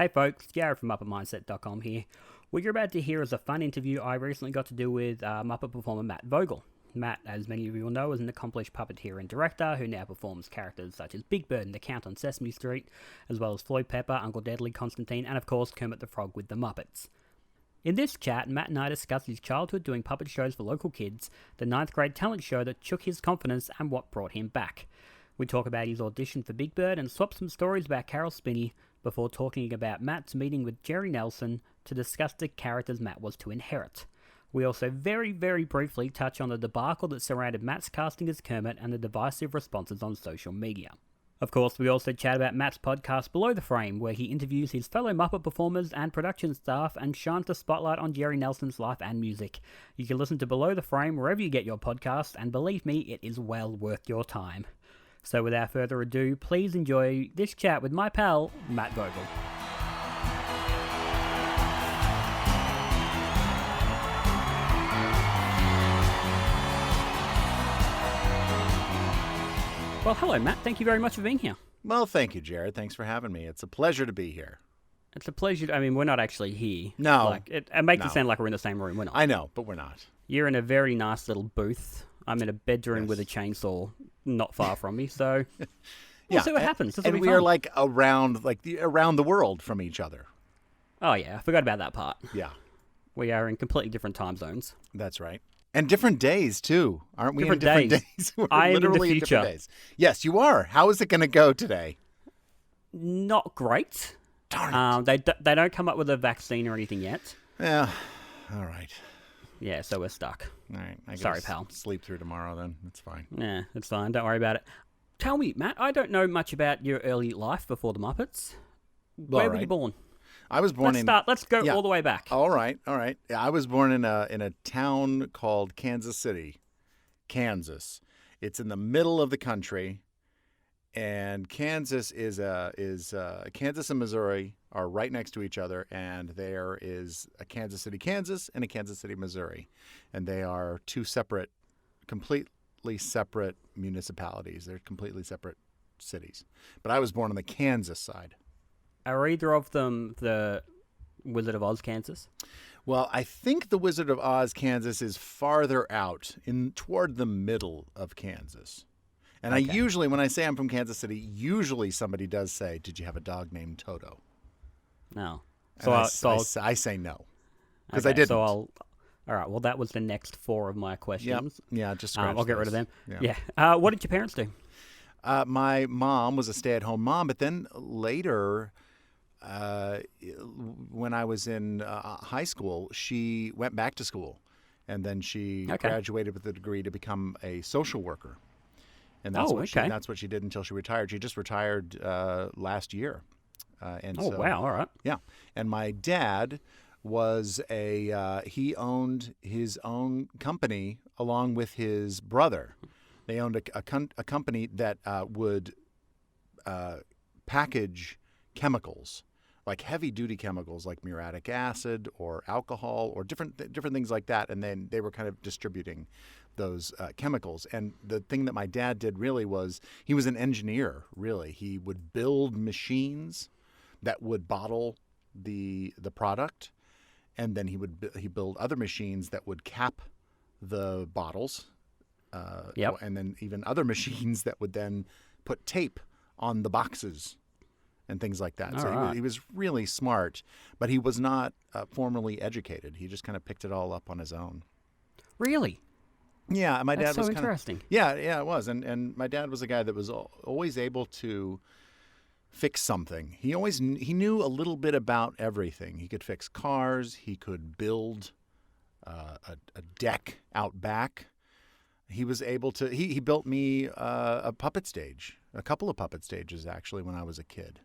Hey folks, Jared from MuppetMindset.com here. What you're about to hear is a fun interview I recently got to do with Muppet performer Matt Vogel. Matt, as many of you will know, is an accomplished puppeteer and director who now performs characters such as Big Bird and the Count on Sesame Street, as well as Floyd Pepper, Uncle Deadly, Constantine, and of course Kermit the Frog with the Muppets. In this chat, Matt and I discuss his childhood doing puppet shows for local kids, the 9th grade talent show that shook his confidence and what brought him back. We talk about his audition for Big Bird and swap some stories about Carol Spinney, before talking about Matt's meeting with Jerry Nelson to discuss the characters Matt was to inherit. We also very, very briefly touch on the debacle that surrounded Matt's casting as Kermit and the divisive responses on social media. Of course, we also chat about Matt's podcast Below the Frame, where he interviews his fellow Muppet performers and production staff and shines the spotlight on Jerry Nelson's life and music. You can listen to Below the Frame wherever you get your podcast, and believe me, it is well worth your time. So without further ado, please enjoy this chat with my pal, Matt Vogel. Well, hello, Matt. Thank you very much for being here. Well, thank you, Jared. Thanks for having me. It's a pleasure to be here. It's a pleasure. I mean, we're not actually here. No. It makes it sound like we're in the same room. We're not. I know, but we're not. You're in a very nice little booth. I'm in a bedroom with a chainsaw not far from me, so we'll see what happens. And we are like around the world from each other. Oh yeah, I forgot about that part. Yeah. We are in completely different time zones. That's right. And different days too, aren't we? Different in different days. We're I am literally in the future. different days. Yes, you are. How is it going to go today? Not great. Darn it. They don't come up with a vaccine or anything yet. Yeah. All right. Yeah, so we're stuck. All right. I Sorry, guess pal. Sleep through tomorrow then. That's fine. Yeah, it's fine. Don't worry about it. Tell me, Matt, I don't know much about your early life before the Muppets. Where were you born? I was born Let's go all the way back. All right. Yeah, I was born in a town called Kansas City, Kansas. It's in the middle of the country, and Kansas Kansas and Missouri are right next to each other, and there is a Kansas City, Kansas, and a Kansas City, Missouri, and they are two completely separate municipalities. They're completely separate cities. But I was born on the Kansas side. Are either of them the Wizard of Oz, Kansas? Well, I think the Wizard of Oz, Kansas is farther out toward the middle of Kansas. And okay. I usually, when I say I'm from Kansas City, usually somebody does say, "Did you have a dog named Toto?" No. I say no. Because I didn't. All right, well, that was the next 4 of my questions. Yep. Yeah, just scratch I'll get rid of them. Yeah. What did your parents do? My mom was a stay-at-home mom, but then later, when I was in high school, she went back to school, and then she graduated with a degree to become a social worker. And that's what she did until she retired. She just retired last year. Wow! All right. Yeah, and my dad was he owned his own company along with his brother. They owned a company that would package chemicals, like heavy-duty chemicals like muriatic acid or alcohol or different things like that, and then they were kind of distributing those chemicals. And the thing that my dad did really was he was an engineer, really. He would build machines that would bottle the product, and then he build other machines that would cap the bottles. And then even other machines that would then put tape on the boxes and things like that. He was really smart, but he was not formally educated. He just kind of picked it all up on his own. Really? Yeah, my dad That's was so interesting. Yeah, it was. And my dad was a guy that was always able to fix something. He knew a little bit about everything. He could fix cars. He could build a deck out back. He was able to. He built me a puppet stage, a couple of puppet stages actually when I was a kid.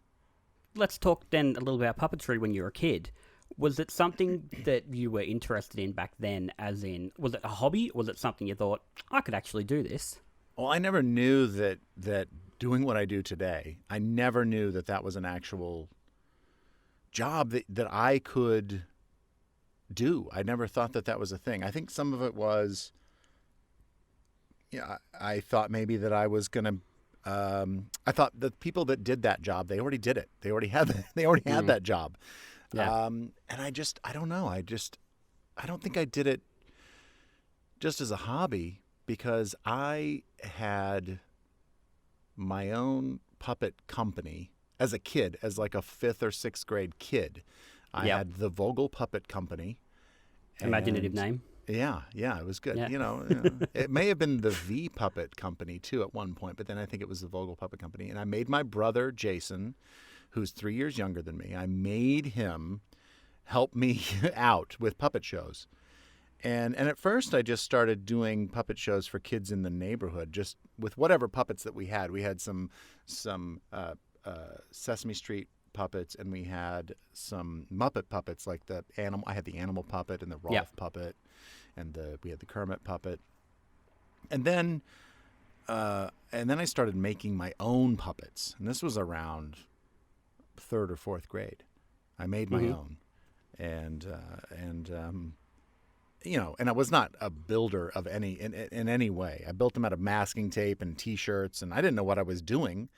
Let's talk then a little about puppetry when you were a kid. Was it something that you were interested in back then? As in, was it a hobby? Or was it something you thought I could actually do this? Well, I never knew that doing what I do today, I never knew that was an actual job that I could do. I never thought that was a thing. I think some of it was, I thought maybe that I was going to I thought the people that did that job, they already did it. They already had that job. Yeah. And I don't know. I don't think I did it just as a hobby, because I had my own puppet company as a kid, as like a 5th or 6th grade kid. I Yep. had the Vogel Puppet Company. Imaginative And name. yeah, it was good. Yeah. It may have been the V Puppet Company too at one point, but then I think it was the Vogel Puppet Company. And I made my brother Jason, who's 3 years younger than me, I made him help me out with puppet shows. And at first I just started doing puppet shows for kids in the neighborhood, just with whatever puppets that we had. We had some Sesame Street puppets, and we had some Muppet puppets, like the animal. I had the animal puppet and the Rolf puppet, and we had the Kermit puppet. And then I started making my own puppets, and this was around 3rd or 4th grade. I made my own, and and I was not a builder of in any way. I built them out of masking tape and T-shirts, and I didn't know what I was doing.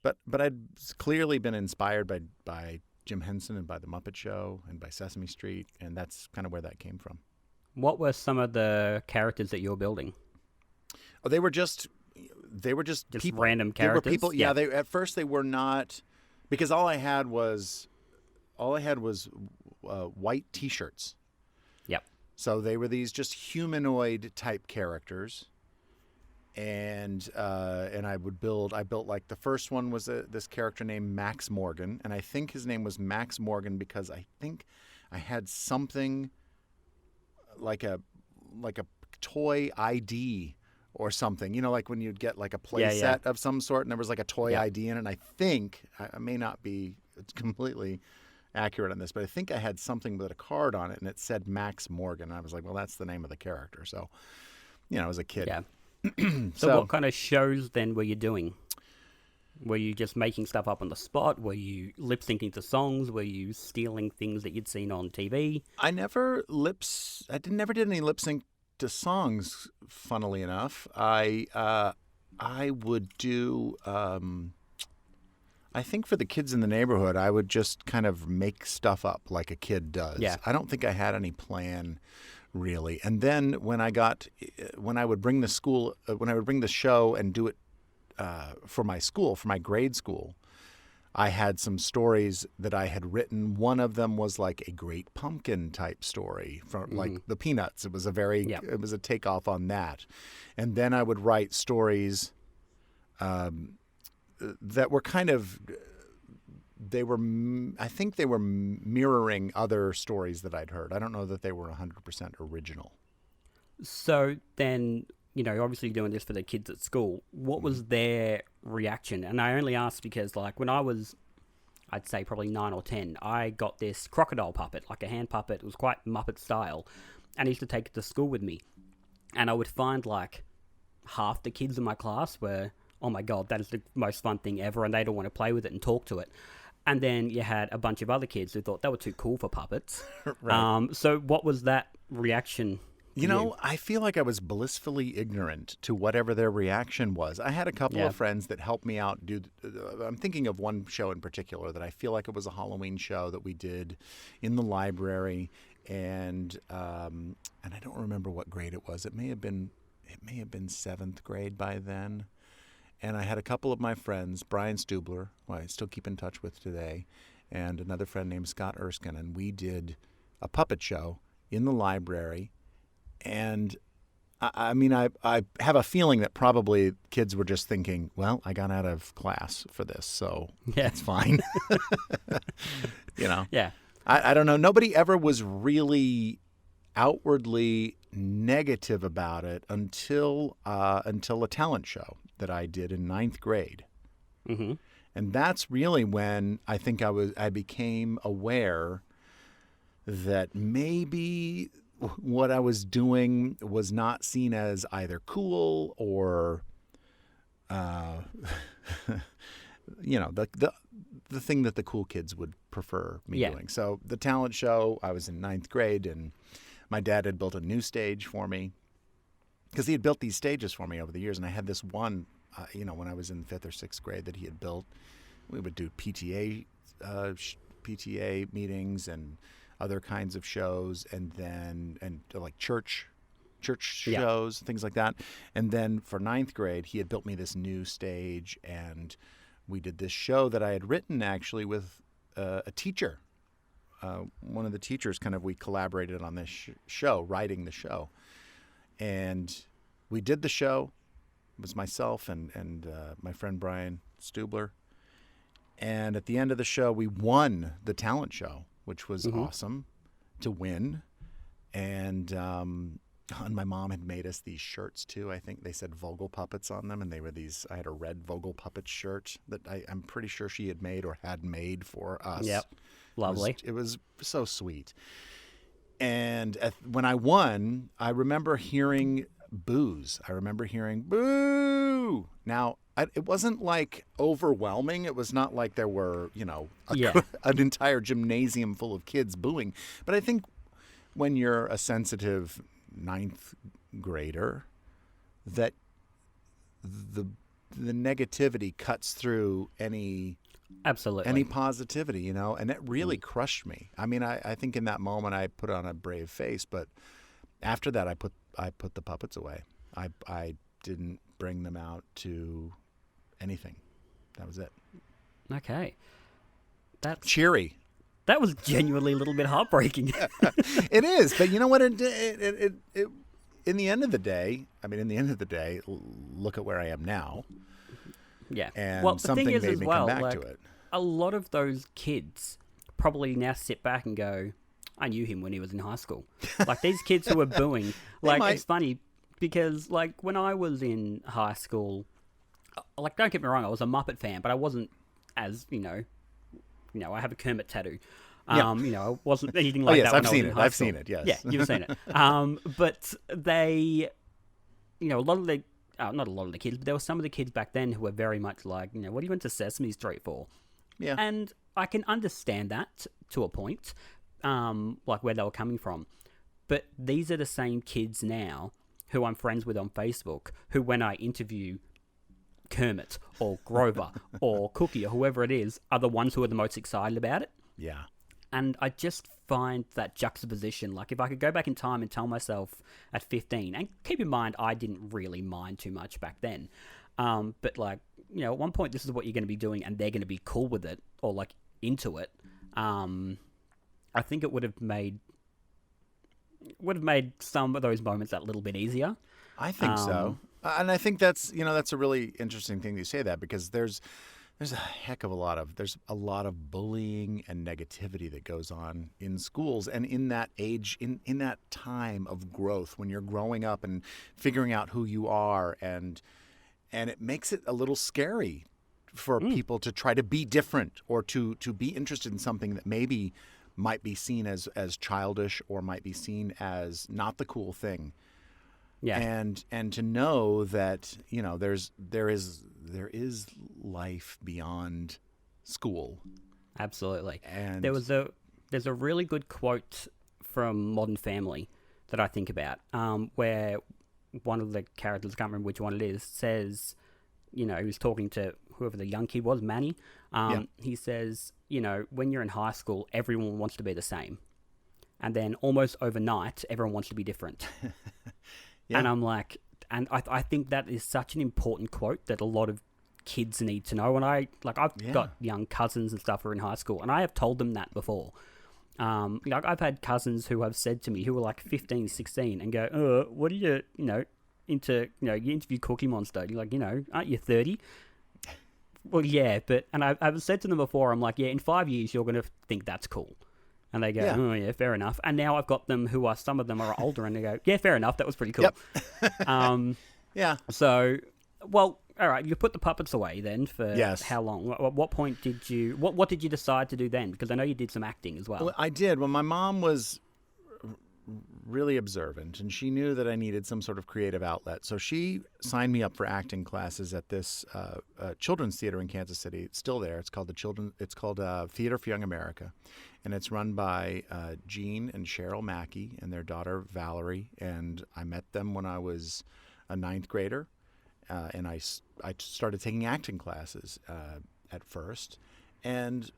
But I'd clearly been inspired by Jim Henson and by the Muppet Show and by Sesame Street, and that's kind of where that came from. What were some of the characters that you were building? Oh, they were just people. Random characters. They were people. Yeah. At first they were not, because all I had was white T-shirts. Yep. So they were these just humanoid type characters. And I built like the first one was this character named Max Morgan, and I think his name was Max Morgan because I think I had something like a toy ID or something, like when you'd get like a play set of some sort, and there was like a toy ID in it. And I think, I may not be completely accurate on this, but I think I had something with a card on it, and it said Max Morgan. And I was like, well, that's the name of the character. So, as a kid. Yeah. So what kind of shows then were you doing? Were you just making stuff up on the spot? Were you lip syncing to songs? Were you stealing things that you'd seen on TV? I never did any lip sync to songs. Funnily enough, I would do. I think for the kids in the neighborhood, I would just kind of make stuff up like a kid does. Yeah. I don't think I had any plan, really. And then when I would bring the show and do it for my school, for my grade school, I had some stories that I had written. One of them was like a Great Pumpkin type story from like the Peanuts. It was it was a takeoff on that. And then I would write stories that were kind of, I think they were mirroring other stories that I'd heard. I don't know that they were 100% original. So then, obviously doing this for the kids at school, what was their reaction? And I only asked because, like, when I was, I'd say probably 9 or 10, I got this crocodile puppet, like a hand puppet. It was quite Muppet style. And I used to take it to school with me. And I would find, like, half the kids in my class were, oh my God, that is the most fun thing ever. And they'd all want to play with it and talk to it. And then you had a bunch of other kids who thought they were too cool for puppets. Right. So what was that reaction? I feel like I was blissfully ignorant to whatever their reaction was. I had a couple of friends that helped me out. I'm thinking of one show in particular that I feel like it was a Halloween show that we did in the library, and I don't remember what grade it was. It may have been 7th grade by then. And I had a couple of my friends, Brian Stubler, who I still keep in touch with today, and another friend named Scott Erskine, and we did a puppet show in the library. And I have a feeling that probably kids were just thinking, well, I got out of class for this, so it's fine. Yeah. I don't know. Nobody ever was really outwardly negative about it until a talent show that I did in 9th grade. Mm-hmm. And that's really when I think I became aware that maybe what I was doing was not seen as either cool or, the thing that the cool kids would prefer me doing. So the talent show, I was in 9th grade, and my dad had built a new stage for me because he had built these stages for me over the years. And I had this one when I was in 5th or 6th grade that he had built. We would do PTA meetings and other kinds of shows, and like church shows, things like that. And then for 9th grade, he had built me this new stage, and we did this show that I had written actually with a teacher. One of the teachers, we collaborated on this show, writing the show. And we did the show. It was myself and my friend Brian Stubler. And at the end of the show, we won the talent show, which was awesome to win. And my mom had made us these shirts too. I think they said Vogel puppets on them, and they were these. I had a red Vogel puppet shirt that I'm pretty sure she had made or had made for us. Yep, lovely. It was so sweet. And when I won, I remember hearing boos. I remember hearing boo. Now, it wasn't like overwhelming. It was not like there were, an entire gymnasium full of kids booing. But I think when you're a sensitive 9th grader, that the negativity cuts through any positivity, and it really crushed me. I mean, I think in that moment I put on a brave face, but after that I put the puppets away. I didn't bring them out to anything. That was it. Okay. That's cheery. That was genuinely a little bit heartbreaking. It is, but you know what? It in the end of the day, look at where I am now. Yeah. And well, the something thing is made as me well, come back to it. A lot of those kids probably now sit back and go, I knew him when he was in high school. Like these kids who are booing, it's funny because when I was in high school, don't get me wrong, I was a Muppet fan, but I wasn't as, I have a Kermit tattoo. I wasn't anything like that when I was in high school. I've seen it, yes. Yeah, you've seen it. But they, a lot of the, not a lot of the kids, but there were some of the kids back then who were very much like, what do you went to Sesame Street for? Yeah. And I can understand that to a point, where they were coming from. But these are the same kids now who I'm friends with on Facebook, who when I interview Kermit or Grover or Cookie or whoever it is, are the ones who are the most excited about it. Yeah. And I just find that juxtaposition, if I could go back in time and tell myself at 15, and keep in mind, I didn't really mind too much back then. But at one point, this is what you're going to be doing, and they're going to be cool with it or into it. I think it would have made some of those moments that little bit easier. I think so. And I think that's a really interesting thing to say that, because there's a lot of bullying and negativity that goes on in schools, and in that age, in that time of growth, when you're growing up and figuring out who you are, and it makes it a little scary for people to try to be different or to be interested in something that maybe might be seen as childish or might be seen as not the cool thing. Yeah. And to know that, there is life beyond school. Absolutely. And there's a really good quote from Modern Family that I think about, where one of the characters, I can't remember which one it is, says, he was talking to whoever the young kid was, Manny. He says, when you're in high school, everyone wants to be the same. And then almost overnight, everyone wants to be different. Yeah. And I'm like, and I think that is such an important quote that a lot of kids need to know. And I've got young cousins and stuff who are in high school, and I have told them that before. I've had cousins who have said to me, who were 15, 16, and go, what are you, into, you interview Cookie Monster. You're like, aren't you 30? Well, yeah, but, and I've said to them before, I'm like, yeah, in 5 years, you're going to think that's cool. And they go, oh, yeah, fair enough. And now I've got them who are, some of them are older, and they go, yeah, fair enough, that was pretty cool. Yep. Yeah. So, well, all right, you put the puppets away then for how long? At what point did you, what did you decide to do then? Because I know you did some acting as well. Well, I did. Well, my mom was really observant, and she knew that I needed some sort of creative outlet. So she signed me up for acting classes at this children's theater in Kansas City. It's still there. It's called Theater for Young America, and it's run by Gene and Cheryl Mackey and their daughter Valerie. And I met them when I was a ninth grader. and I started taking acting classes at first, and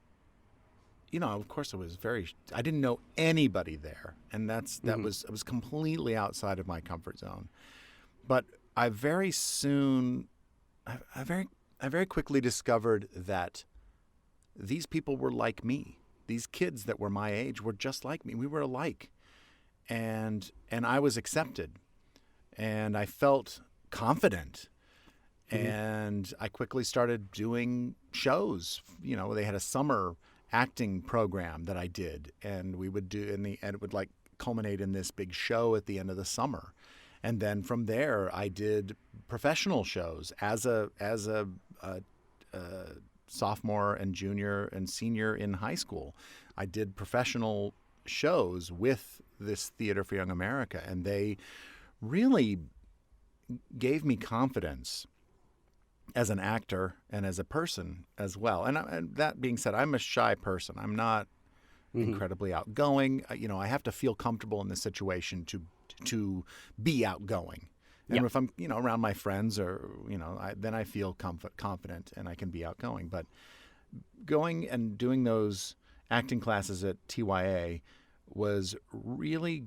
of course, I didn't know anybody there, and that was, it was completely outside of my comfort zone. But I very soon, I very quickly discovered that these people were like me. These kids that were my age were just like me. We were alike, and I was accepted, and I felt confident. And I quickly started doing shows. They had a summer acting program that I did, and we would do and it would like culminate in this big show at the end of the summer. And then from there, I did professional shows as a sophomore and junior and senior in high school. I did professional shows with this Theater for Young America, and they really gave me confidence as an actor and as a person as well. And that being said, I'm a shy person. I'm not incredibly outgoing. I have to feel comfortable in this situation to be outgoing. And if I'm, around my friends or, then I feel confident and I can be outgoing. But going and doing those acting classes at TYA was really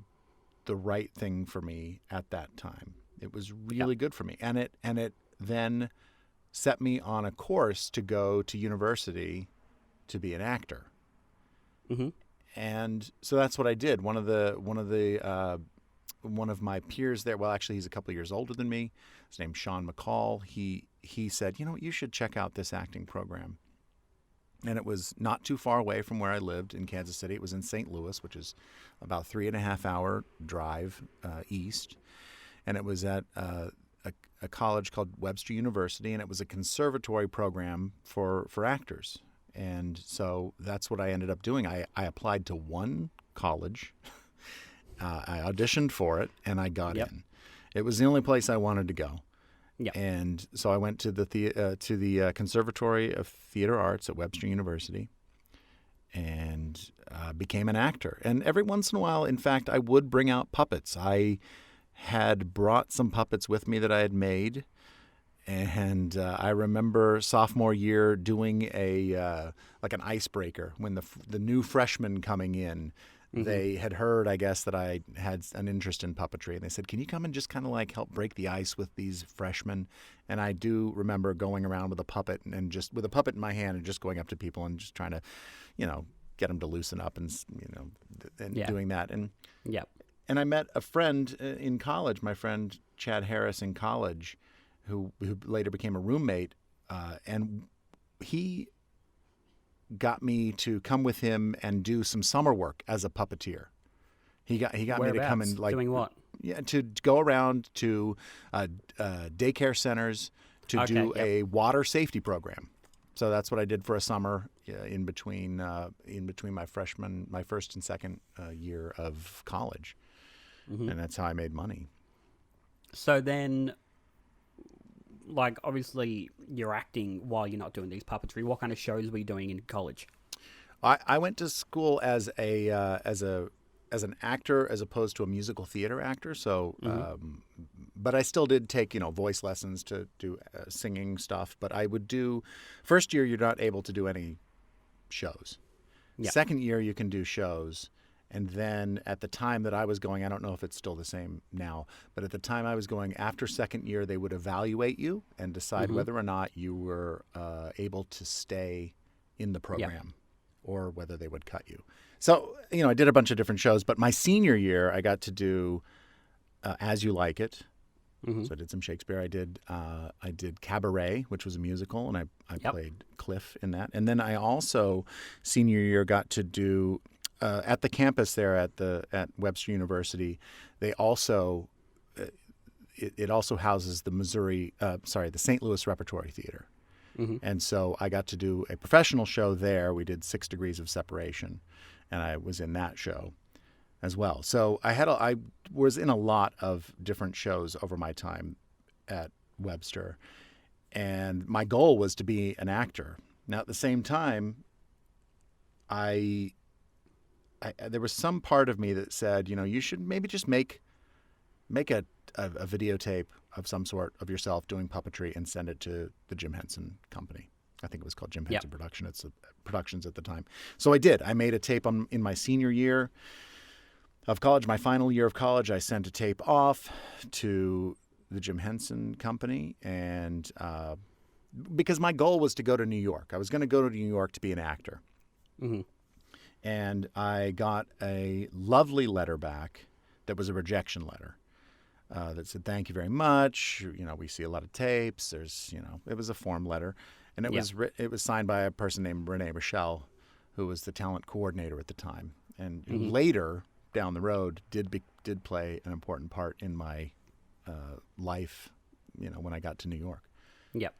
the right thing for me at that time. It was really good for me. And it then set me on a course to go to university to be an actor. And so that's what I did. One of my peers there, well, actually, he's a couple of years older than me. His name's Sean McCall. He said, you should check out this acting program. And it was not too far away from where I lived in Kansas City. It was in St. Louis, which is about 3.5-hour drive east. And it was at a college called Webster University, and it was a conservatory program for actors. And so that's what I ended up doing. I applied to one college. I auditioned for it, and I got in. It was the only place I wanted to go. And so I went to the Conservatory of Theater Arts at Webster University and became an actor. And every once in a while, in fact, I would bring out puppets. I had brought some puppets with me that I had made, and I remember sophomore year doing an icebreaker when the new freshmen coming in. They had heard, I guess, that I had an interest in puppetry, and they said, "Can you come and just kind of like help break the ice with these freshmen?" And I do remember going around with a puppet and just with a puppet in my hand and just going up to people and just trying to, get them to loosen up and doing that. And I met a friend in college, my friend Chad Harris in college, who later became a roommate, and he got me to come with him and do some summer work as a puppeteer. He got me to come and doing what? Yeah, to go around to daycare centers to do a water safety program. So that's what I did for a summer in between my first and second year of college. And that's how I made money. So then, obviously you're acting while you're not doing these puppetry. What kind of shows were you doing in college? I went to school as an actor as opposed to a musical theater actor. So, but I still did take voice lessons to do singing stuff. But I would do first year you're not able to do any shows. Second year you can do shows. And then at the time that I was going, I don't know if it's still the same now, but at the time I was going, after second year, they would evaluate you and decide whether or not you were able to stay in the program or whether they would cut you. So, I did a bunch of different shows, but my senior year, I got to do As You Like It. So I did some Shakespeare. I did Cabaret, which was a musical, and I played Cliff in that. And then I also, senior year, got to do... at the campus there at Webster University, they also it also houses the St. Louis Repertory Theater, and so I got to do a professional show there. We did 6 Degrees of Separation, and I was in that show as well. So I was in a lot of different shows over my time at Webster, and my goal was to be an actor. Now at the same time, there was some part of me that said, you should maybe just make a a videotape of some sort of yourself doing puppetry and send it to the Jim Henson Company. I think it was called Jim Henson Productions at the time. So I did. I made a tape in my senior year of college, my final year of college. I sent a tape off to the Jim Henson Company, and because my goal was to go to New York. I was going to go to New York to be an actor. Mm-hmm. And I got a lovely letter back that was a rejection letter that said, "Thank you very much. We see a lot of tapes." It was a form letter. And it was signed by a person named Renee Rochelle, who was the talent coordinator at the time. And who later, down the road, did play an important part in my life, when I got to New York. Yep.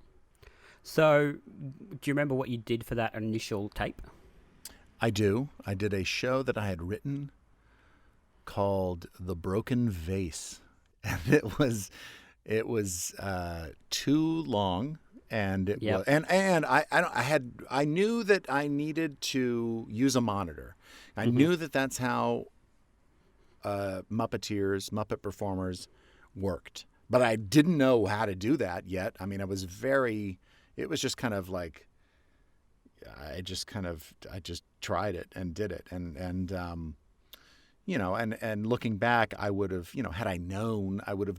So, do you remember what you did for that initial tape? I do. I did a show that I had written called The Broken Vase. And it was too long, and it was, and I knew that I needed to use a monitor. I knew that that's how Muppet performers worked, but I didn't know how to do that yet. I mean, it was just kind of like, I just tried it and did it. And looking back, I would have, had I known, I would have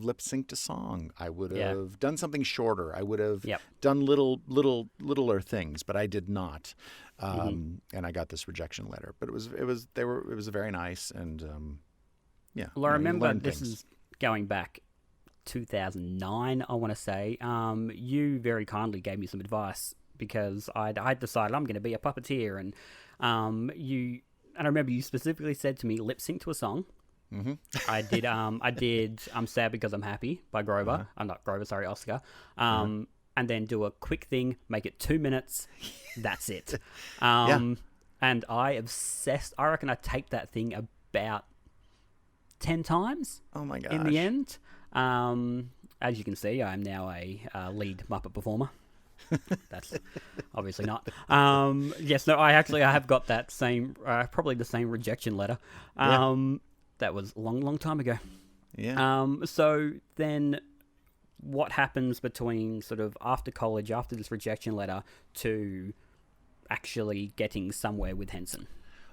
lip synced a song. I would have done something shorter. I would have done littler things, but I did not. And I got this rejection letter, but it was very nice. And, Well, I remember this is going back 2009, I want to say. You very kindly gave me some advice because I'd decided I'm going to be a puppeteer, and I remember you specifically said to me, lip sync to a song. Mm-hmm. I did I'm Sad Because I'm Happy by Grover. Uh-huh. I'm not Grover, sorry, Oscar. And then do a quick thing, make it 2 minutes. That's it. And I obsessed. I reckon I taped that thing about 10 times. Oh my gosh. In the end. As you can see, I am now a lead Muppet performer. That's obviously not. Yes, no, I have got that same, probably the same rejection letter. That was a long time ago. Yeah. So then what happens between sort of after college, after this rejection letter, to actually getting somewhere with Henson?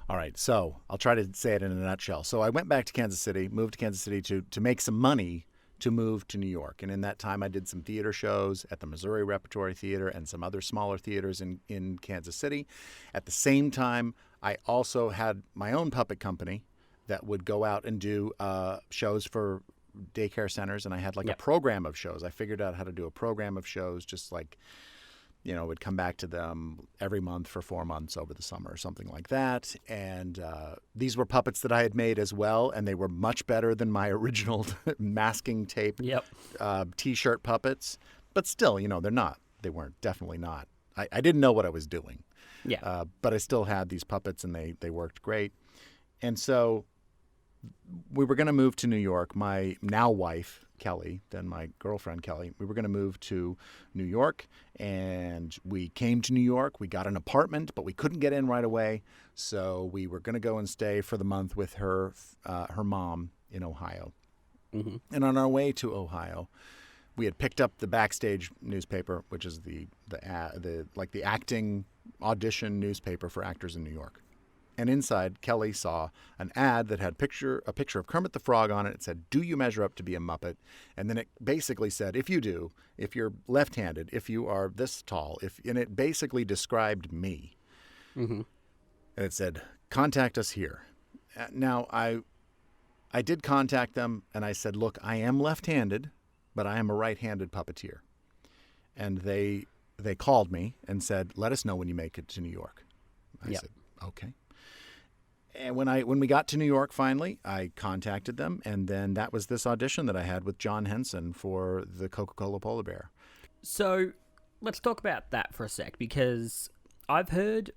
All right, so I'll try to say it in a nutshell. So I went back to Kansas City, moved to Kansas City to make some money to move to New York. And in that time, I did some theater shows at the Missouri Repertory Theater and some other smaller theaters in Kansas City. At the same time, I also had my own puppet company that would go out and do shows for daycare centers. And I had a program of shows. I figured out how to do a program of shows, just like, would come back to them every month for 4 months over the summer or something like that. And these were puppets that I had made as well, and they were much better than my original masking tape T-shirt puppets. But still, they weren't, definitely not. I didn't know what I was doing. Yeah. But I still had these puppets, and they worked great. And so we were going to move to New York. My now wife, Kelly, then my girlfriend, Kelly, we were going to move to New York, and we came to New York. We got an apartment, but we couldn't get in right away, so we were going to go and stay for the month with her mom in Ohio. Mm-hmm. And on our way to Ohio, we had picked up the Backstage newspaper, which is the acting audition newspaper for actors in New York. And inside, Kelly saw an ad that had a picture of Kermit the Frog on it. It said, "Do you measure up to be a Muppet?" And then it basically said, if you do, if you're left-handed, if you are this tall, and it basically described me. Mm-hmm. And it said, "Contact us here." Now, I did contact them, and I said, "Look, I am left-handed, but I am a right-handed puppeteer." And they called me and said, "Let us know when you make it to New York." I said, "Okay." And when we got to New York finally, I contacted them, and then that was this audition that I had with John Henson for the CocaCola Polar Bear. So let's talk about that for a sec, because I've heard,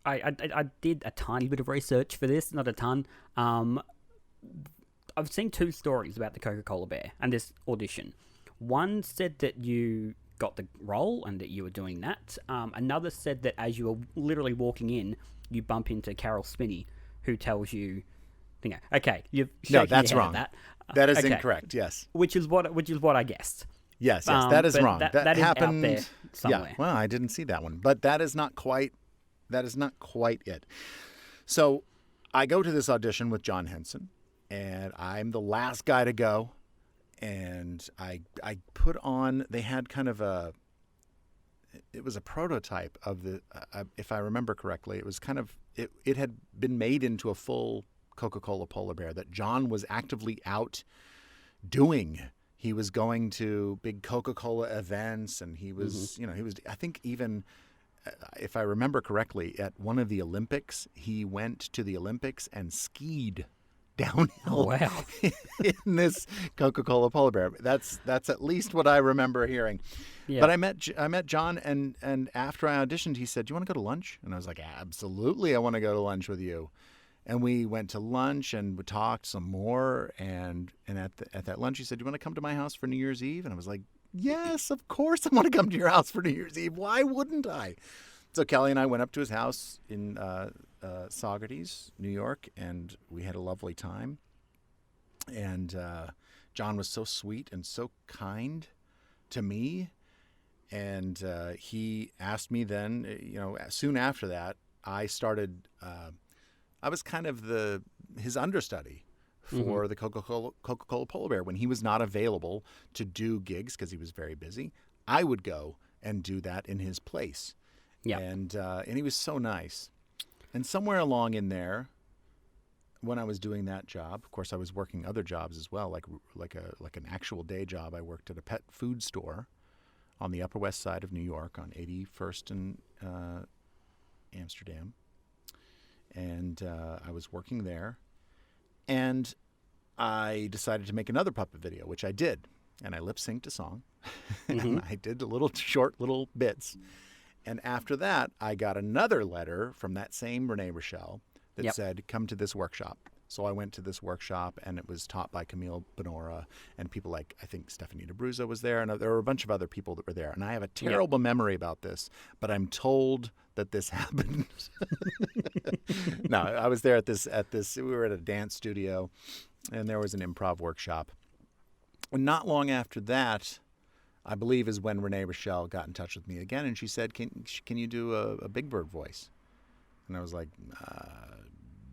I did a tiny bit of research for this, not a ton. I've seen two stories about the Coca-Cola Bear and this audition. One said that you got the role and that you were doing that. Another said that as you were literally walking in, you bump into Carol Spinney, who tells you Yeah. Okay, you've No, shaken that's your head wrong. at that. That is Okay. incorrect. Yes. Which is what I guessed. Yes, that is But wrong. that is happened. out there somewhere. Yeah. Well, I didn't see that one, but that is not quite. That is not quite it. So, I go to this audition with John Henson, and I'm the last guy to go. And I put on. They had kind of a. It was a prototype of the. If I remember correctly, it was kind of. It had been made into a full CocaCola polar bear that John was actively out doing. He was going to big Coca-Cola events, and he was, he was, I think even, if I remember correctly, at one of the Olympics, he went to the Olympics and skied downhill Wow. in this Coca-Cola polar bear. That's at least what I remember hearing. Yeah. But I met John, and after I auditioned, he said, "Do you want to go to lunch?" And I was like, "Absolutely, I want to go to lunch with you." And we went to lunch and we talked some more. And at that lunch, he said, "Do you want to come to my house for New Year's Eve?" And I was like, "Yes, of course I want to come to your house for New Year's Eve. Why wouldn't I?" So Kelly and I went up to his house in Saugerties, New York, and we had a lovely time. And John was so sweet and so kind to me. And he asked me then, soon after that, I started... I was kind of his understudy for the Coca-Cola Polar Bear. When he was not available to do gigs because he was very busy, I would go and do that in his place. Yeah. And he was so nice. And somewhere along in there, when I was doing that job, of course, I was working other jobs as well, like an actual day job. I worked at a pet food store on the Upper West Side of New York on 81st and Amsterdam. And I was working there, and I decided to make another puppet video, which I did, and I lip-synced a song, and I did short little bits. And after that, I got another letter from that same Renee Rochelle that said, "Come to this workshop." So I went to this workshop, and it was taught by Camille Benora, and people like, I think Stephanie DeBruzzo was there, and there were a bunch of other people that were there. And I have a terrible memory about this, but I'm told that this happened. No, I was there at this, we were at a dance studio, and there was an improv workshop. And not long after that, I believe, is when Renee Rochelle got in touch with me again, and she said, can you do a Big Bird voice? And I was like,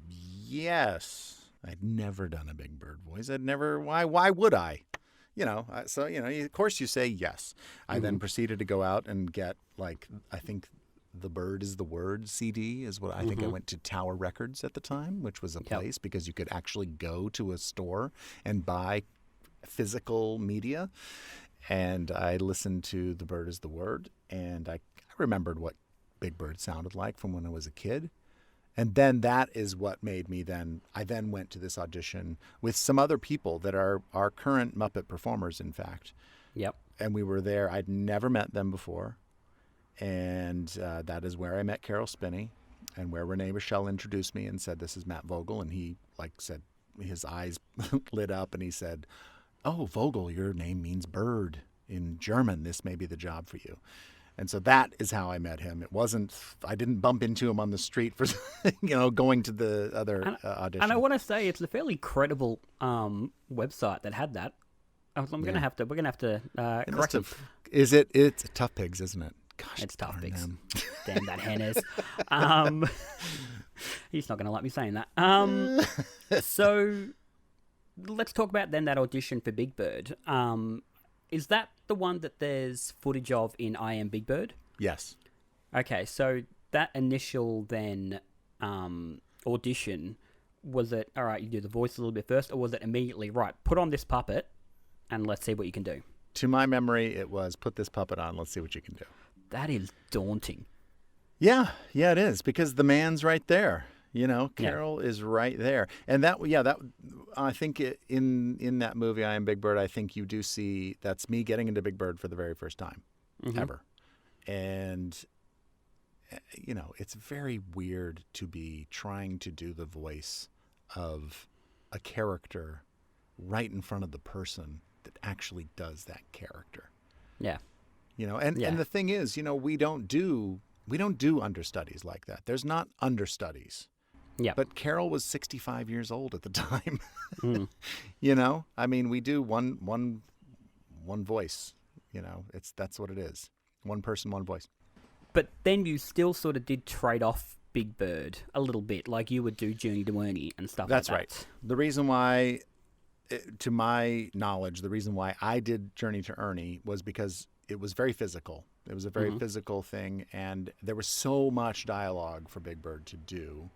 yes. I'd never done a Big Bird voice. Why would I? So, of course you say yes. I then proceeded to go out and get, I think The Bird is the Word CD is what I think. I went to Tower Records at the time, which was a place because you could actually go to a store and buy physical media. And I listened to The Bird is the Word, and I remembered what Big Bird sounded like from when I was a kid. And then that is what made me I then went to this audition with some other people that are our current Muppet performers, in fact. Yep. And we were there. I'd never met them before. And that is where I met Carol Spinney, and where Renee Rochelle introduced me and said, "This is Matt Vogel." And he said, his eyes lit up, and he said, "Oh, Vogel, your name means bird in German. This may be the job for you." And so that is how I met him. I didn't bump into him on the street for, going to the other audition. And I want to say it's a fairly credible website that had that. We're gonna have to correct him. It's Tough Pigs, isn't it? Gosh, It's Tough Pigs. them. Damn that Hennes. He's not gonna like me saying that. So let's talk about then that audition for Big Bird. Is that the one that there's footage of in I Am Big Bird? Yes. Okay, so that initial then audition, was it, all right, you do the voice a little bit first, or was it immediately, right, put on this puppet and let's see what you can do? To my memory, it was put this puppet on, let's see what you can do. That is daunting. Yeah, it is, because the man's right there. Carol is right there. And that I think in that movie, I Am Big Bird, I think you do see that's me getting into Big Bird for the very first time ever. And, it's very weird to be trying to do the voice of a character right in front of the person that actually does that character. Yeah. And the thing is, we don't do understudies like that. There's not understudies. Yeah. But Carol was 65 years old at the time. Mm. You know, I mean, we do one voice. You know, that's what it is. One person, one voice. But then you still sort of did trade off Big Bird a little bit, like you would do Journey to Ernie and stuff That's like right. that. The reason why, to my knowledge, the reason why I did Journey to Ernie was because it was very physical. It was a very physical thing, and there was so much dialogue for Big Bird to do,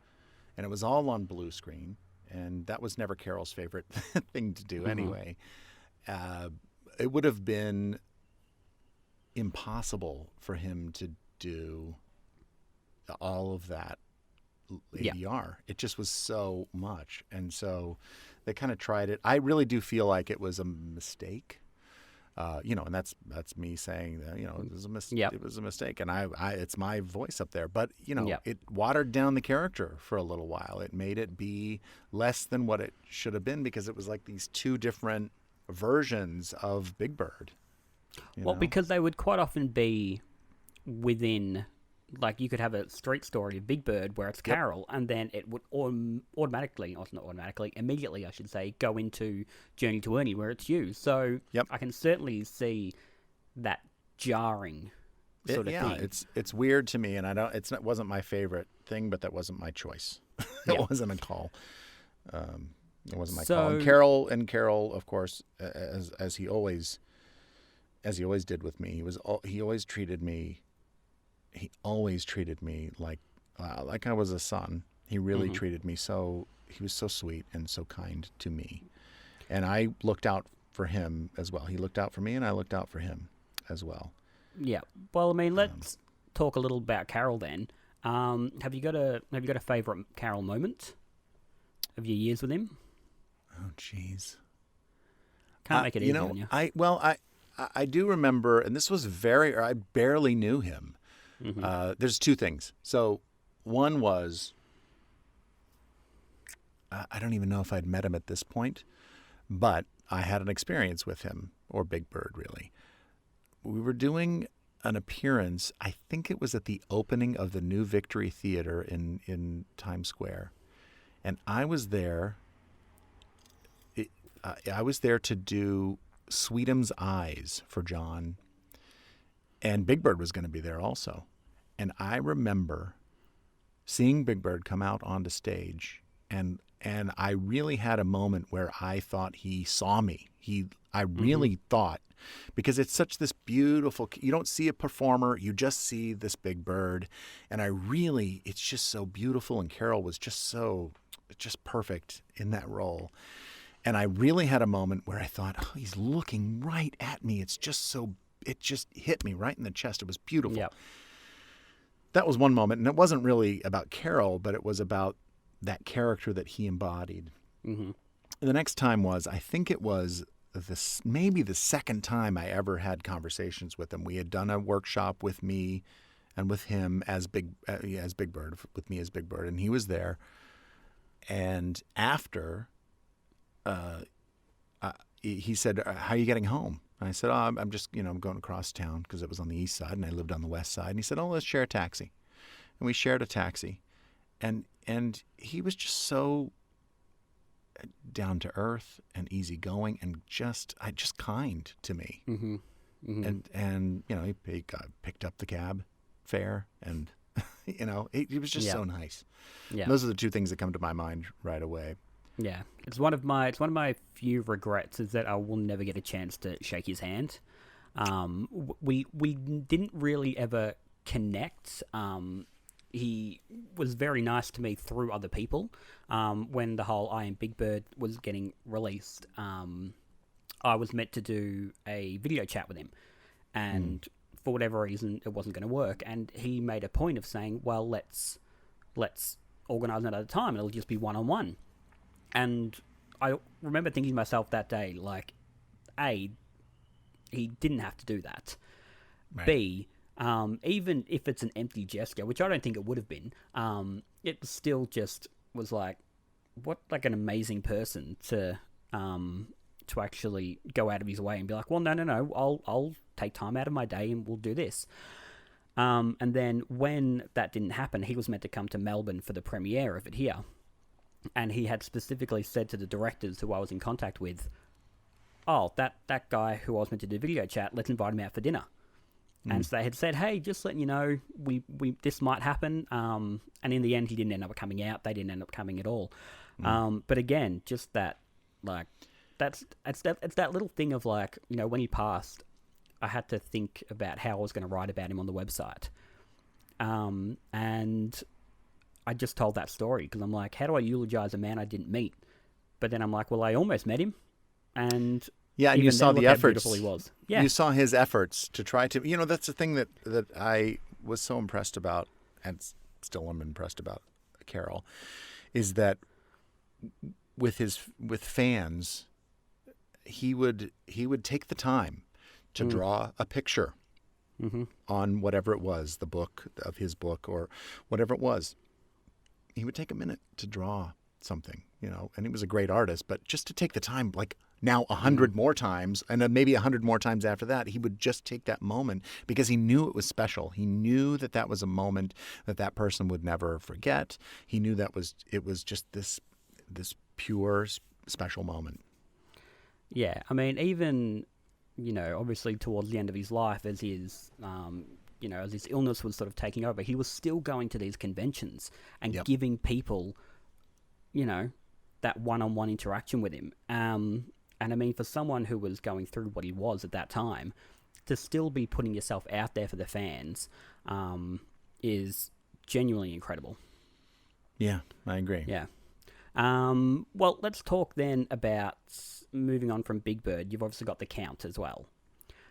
and it was all on blue screen, and that was never Carol's favorite thing to do anyway. It would have been impossible for him to do all of that ADR. It just was so much, and so they kind of tried it. I really do feel like it was a mistake, you know, and that's me saying that, you know, it was a it was a mistake, and I it's my voice up there, but you know, it watered down the character for a little while. It made it be less than what it should have been because it was like these two different versions of Big Bird. Well, because they would quite often be within, like, you could have a street story of Big Bird where it's Carol, and then it would automatically, or not automatically, immediately, I should say, go into Journey to Ernie where it's you. So I can certainly see that jarring sort of thing. It's weird to me, and it wasn't my favorite thing, but that wasn't my choice. It wasn't a call. It wasn't my call. And Carol, of course, as he always did with me, he always treated me like I was a son. He really treated me he was so sweet and so kind to me. And I looked out for him as well. He looked out for me, and I looked out for him as well. Yeah. Well, I mean, let's talk a little about Carol then. Have you got a favorite Carol moment of your years with him? Oh, jeez. Can't make it easy on you. I do remember, and this was I barely knew him. There's two things. So one was, I don't even know if I'd met him at this point, but I had an experience with him, or Big Bird, really. We were doing an appearance, I think it was at the opening of the new Victory Theater in Times Square. And I was there. I was there to do Sweetham's Eyes for John, and Big Bird was going to be there also. And I remember seeing Big Bird come out onto stage, and I really had a moment where I thought he saw me. I really thought, because it's such this beautiful, you don't see a performer, you just see this Big Bird, and it's just so beautiful, and Carol was just perfect in that role. And I really had a moment where I thought, oh, he's looking right at me. It just hit me right in the chest. It was beautiful. Yep. That was one moment. And it wasn't really about Carol, but it was about that character that he embodied. The next time was, I think it was maybe the second time I ever had conversations with him. We had done a workshop with me and with him as Big Bird, with me as Big Bird. And he was there. And after... he said, "How are you getting home?" And I said, "Oh, I'm just, I'm going across town," because it was on the east side and I lived on the west side. And he said, "Oh, let's share a taxi." And we shared a taxi, and he was just so down to earth and easygoing and just kind to me. And he picked up the cab fare, and he was just so nice. Yeah, those are the two things that come to my mind right away. Yeah, it's one of my few regrets is that I will never get a chance to shake his hand. We didn't really ever connect. He was very nice to me through other people. When the whole I Am Big Bird was getting released, I was meant to do a video chat with him, and for whatever reason, it wasn't going to work. And he made a point of saying, "Well, let's organise another time. It'll just be one-on-one." And I remember thinking to myself that day, like, A, he didn't have to do that. Right. B, even if it's an empty gesture, which I don't think it would have been, it still just was like, what like an amazing person to actually go out of his way and be like, well, no, I'll take time out of my day and we'll do this. And then when that didn't happen, he was meant to come to Melbourne for the premiere of it here. And he had specifically said to the directors who I was in contact with, oh, that guy who I was meant to do video chat, let's invite him out for dinner. And so they had said, hey, just letting you know, we this might happen. And in the end, he didn't end up coming out. They didn't end up coming at all. But again, just that, like, it's that little thing of, like, you know, when he passed, I had to think about how I was going to write about him on the website. And I just told that story because I'm like, how do I eulogize a man I didn't meet? But then I'm like, well, I almost met him. And yeah, and you saw the efforts. He was. Yeah. You saw his efforts to try to, you know, that's the thing that I was so impressed about, and still am impressed about Carol, is that with fans, he would take the time to draw a picture on whatever it was, the book of his book or whatever it was. He would take a minute to draw something, you know, and he was a great artist, but just to take the time, like now 100 more times, and then maybe 100 more times after that, he would just take that moment because he knew it was special. He knew that was a moment that person would never forget. He knew it was just this pure, special moment. Yeah, I mean, even, you know, obviously towards the end of his life, as his, you know, as his illness was sort of taking over, he was still going to these conventions and giving people, you know, that one-on-one interaction with him. And I mean, for someone who was going through what he was at that time, to still be putting yourself out there for the fans is genuinely incredible. Yeah, I agree. Yeah. Well, let's talk then about moving on from Big Bird. You've obviously got The Count as well.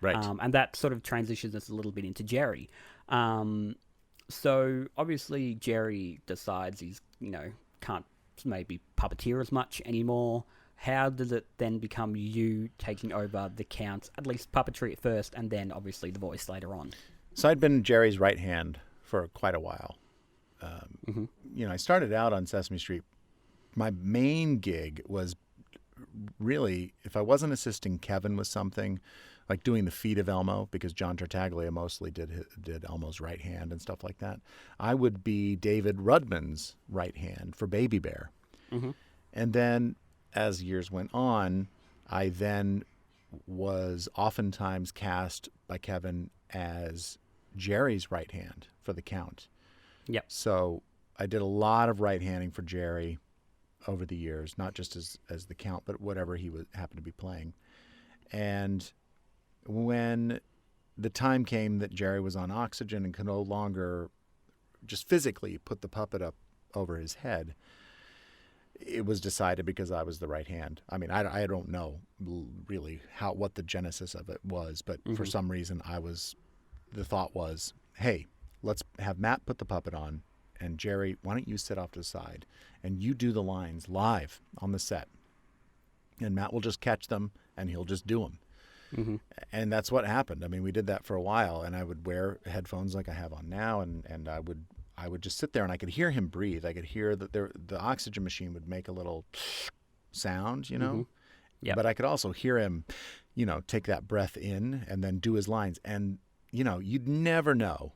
Right. And that sort of transitions us a little bit into Jerry. So obviously Jerry decides he's, you know, can't maybe puppeteer as much anymore. How does it then become you taking over The Count, at least puppetry at first, and then obviously the voice later on? So I'd been Jerry's right hand for quite a while. You know, I started out on Sesame Street. My main gig was really, if I wasn't assisting Kevin with something, like doing the feet of Elmo, because John Tartaglia mostly did Elmo's right hand and stuff like that, I would be David Rudman's right hand for Baby Bear. And then as years went on, I then was oftentimes cast by Kevin as Jerry's right hand for The Count. Yep. So I did a lot of right-handing for Jerry over the years, not just as The Count, but whatever he happened to be playing. And when the time came that Jerry was on oxygen and could no longer just physically put the puppet up over his head, it was decided, because I was the right hand. I mean, I don't know really what the genesis of it was, but for some reason the thought was, hey, let's have Matt put the puppet on, and Jerry, why don't you sit off to the side and you do the lines live on the set, and Matt will just catch them and he'll just do them. And that's what happened. I mean, we did that for a while, and I would wear headphones like I have on now, and I would just sit there and I could hear him breathe. I could hear that the oxygen machine would make a little sound, you know, but I could also hear him, you know, take that breath in and then do his lines. And, you know, you'd never know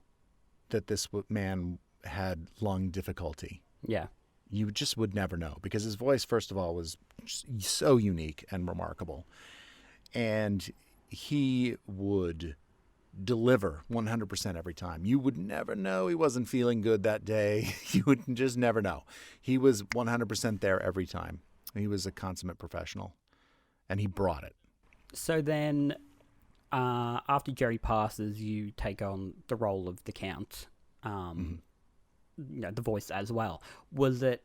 that this man had lung difficulty. Yeah. You just would never know, because his voice, first of all, was so unique and remarkable. And he would deliver 100% every time. You would never know he wasn't feeling good that day. You would just never know. He was 100% there every time. He was a consummate professional, and he brought it. So then, after Jerry passes, you take on the role of The Count, you know, the voice as well. Was it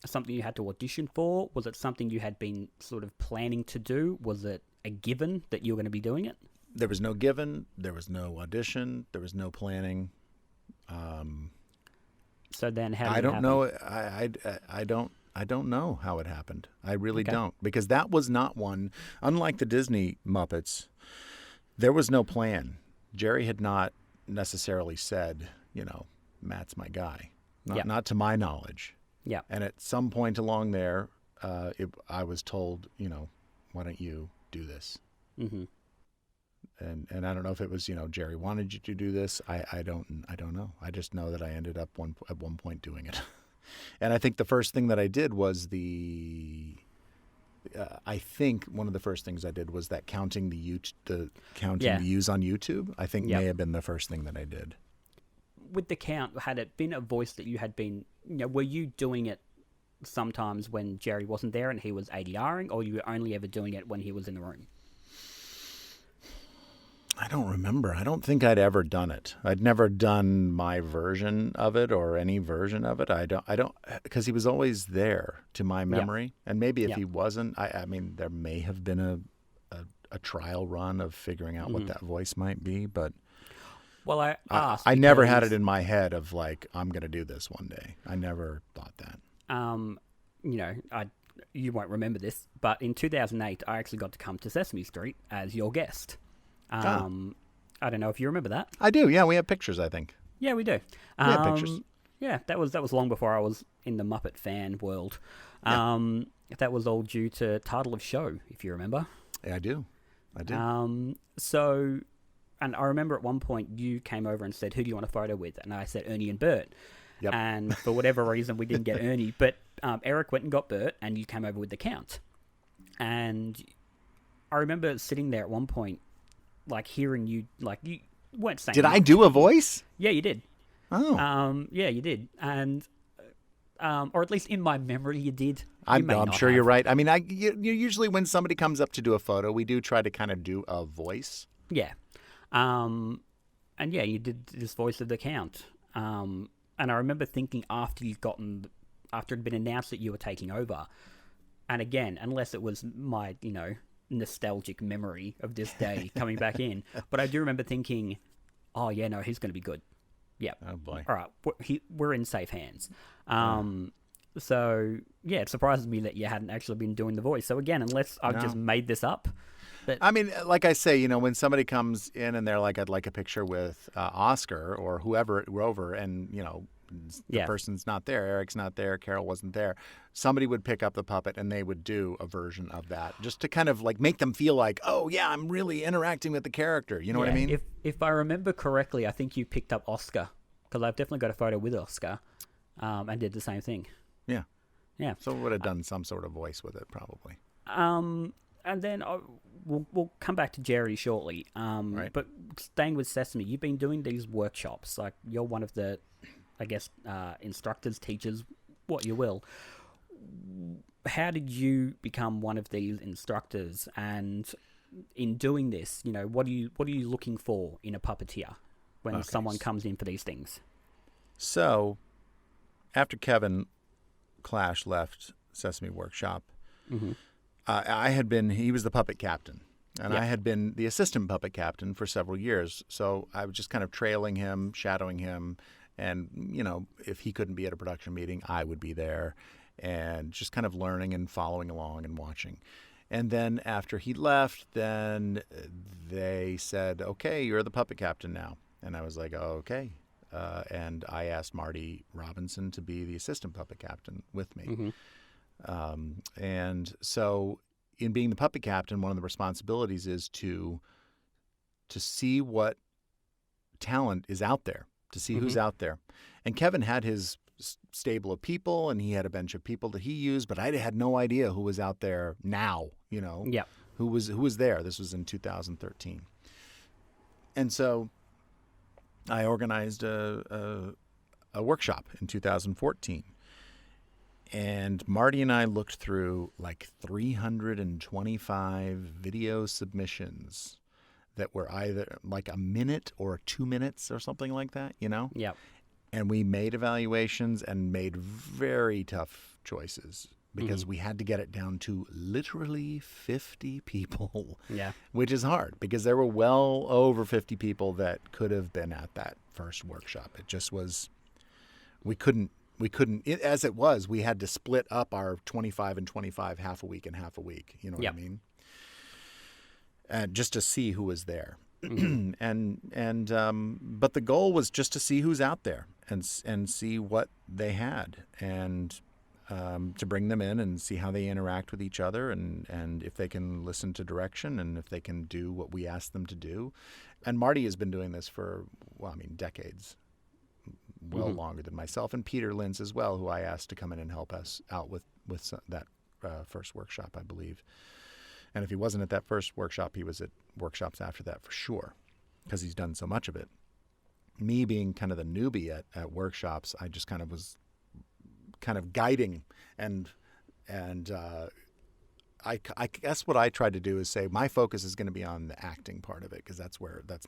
something you had to audition for? Was it something you had been sort of planning to do? Was it a given that you were going to be doing it? There was no given. There was no audition. There was no planning. So then, how did I it don't happen? know. I don't know how it happened. I really don't, because that was not one. Unlike the Disney Muppets, there was no plan. Jerry had not necessarily said, you know, Matt's my guy. Not to my knowledge. Yeah. And at some point along there, I was told, you know, why don't you do this? and I don't know if it was, Jerry wanted you to do this. I don't know. I just know that I ended up at one point doing it. And I think the first thing that I did was I think one of the first things I did was that counting the views on YouTube. I think may have been the first thing that I did. With the count, had it been a voice that you had been, were you doing it sometimes when Jerry wasn't there and he was ADRing, or you were only ever doing it when he was in the room? I don't remember. I don't think I'd ever done it. I'd never done my version of it or any version of it. I don't, because he was always there to my memory. And maybe if he wasn't, I mean, there may have been a trial run of figuring out what that voice might be, but well, I never had it in my head of like, I'm going to do this one day. I never thought that. You won't remember this, but in 2008, I actually got to come to Sesame Street as your guest. I don't know if you remember that. I do. Yeah, we have pictures, I think. Yeah, we do. We have pictures. Yeah, that was long before I was in the Muppet fan world. That was all due to title of show, if you remember. Yeah, I do. And I remember at one point you came over and said, "Who do you want a photo with?" And I said, "Ernie and Bert." Yep. And for whatever reason, we didn't get Ernie, but Eric went and got Bert, and you came over with the Count. And I remember sitting there at one point, like hearing you, like you weren't saying. Did I do a voice? Yeah, you did. Oh. Yeah, you did, and or at least in my memory, you did. I'm sure you're right. I mean, you usually when somebody comes up to do a photo, we do try to kind of do a voice. Yeah, and yeah, you did this voice of the Count. And I remember thinking after it'd been announced that you were taking over, and again, unless it was my nostalgic memory of this day coming back in, but I do remember thinking, oh yeah, no, he's going to be good. Yeah. Oh boy. All right, we're in safe hands. So yeah, it surprises me that you hadn't actually been doing the voice. So again, unless I've just made this up. But I mean, like I say, when somebody comes in and they're like, I'd like a picture with Oscar or whoever, Rover, and the person's not there, Eric's not there, Carol wasn't there, somebody would pick up the puppet and they would do a version of that just to kind of like make them feel like, oh yeah, I'm really interacting with the character. You know what I mean? If I remember correctly, I think you picked up Oscar, because I've definitely got a photo with Oscar, and did the same thing. Yeah. Yeah. So we would have done some sort of voice with it probably. And then we'll come back to Jerry shortly. Right. But staying with Sesame, you've been doing these workshops. Like, you're one of the, I guess, instructors, teachers, what you will. How did you become one of these instructors? And in doing this, what are you looking for in a puppeteer when someone comes in for these things? So, after Kevin Clash left Sesame Workshop, he was the puppet captain, and I had been the assistant puppet captain for several years. So I was just kind of trailing him, shadowing him, and, if he couldn't be at a production meeting, I would be there, and just kind of learning and following along and watching. And then after he left, then they said, okay, you're the puppet captain now. And I was like, oh, okay. And I asked Marty Robinson to be the assistant puppet captain with me. And so in being the puppet captain, one of the responsibilities is to see what talent is out there, to see who's out there. And Kevin had his stable of people, and he had a bench of people that he used, but I had no idea who was out there now, who was there. This was in 2013. And so I organized a workshop in 2014. And Marty and I looked through like 325 video submissions that were either like a minute or 2 minutes or something like that, Yeah. And we made evaluations and made very tough choices because we had to get it down to literally 50 people. Yeah. Which is hard because there were well over 50 people that could have been at that first workshop. It just was, we couldn't, as it was, we had to split up our 25 and 25, half a week and half a week. You know what I mean? And just to see who was there. But the goal was just to see who's out there and see what they had. And to bring them in and see how they interact with each other, and if they can listen to direction and if they can do what we ask them to do. And Marty has been doing this for, well, I mean, decades, well longer than myself, and Peter Linz as well, who I asked to come in and help us out with that first workshop, I believe. And if he wasn't at that first workshop, he was at workshops after that for sure, because he's done so much of it. Me being kind of the newbie at workshops, I just kind of was kind of guiding, and I guess what I tried to do is say my focus is going to be on the acting part of it, because that's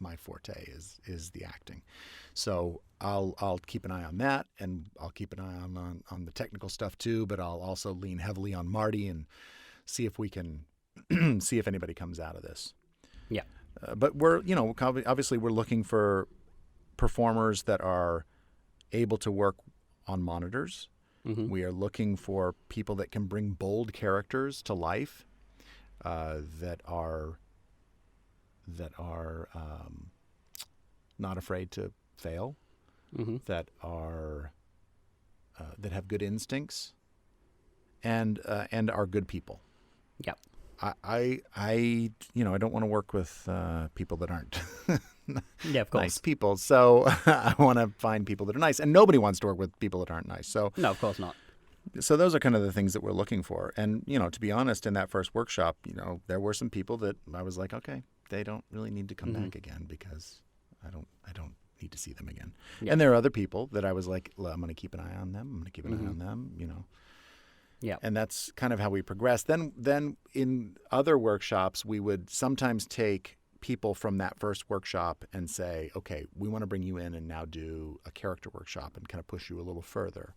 my forte is the acting. So I'll keep an eye on that, and I'll keep an eye on the technical stuff too, but I'll also lean heavily on Marty and see if we can see if anybody comes out of this. Yeah. But obviously we're looking for performers that are able to work on monitors. We are looking for people that can bring bold characters to life, that are not afraid to fail, that have good instincts, and are good people. Yep. I don't want to work with people that aren't Yeah, of course. nice people. So I want to find people that are nice, and nobody wants to work with people that aren't nice. So No, of course not. So those are kind of the things that we're looking for. And to be honest, in that first workshop, there were some people that I was like, okay, they don't really need to come back again, because I don't need to see them again. Yeah. And there are other people that I was like, well, I'm going to keep an eye on them. I'm going to keep an eye on them. Yeah. And that's kind of how we progress. Then in other workshops, we would sometimes take people from that first workshop and say, okay, we want to bring you in and now do a character workshop and kind of push you a little further.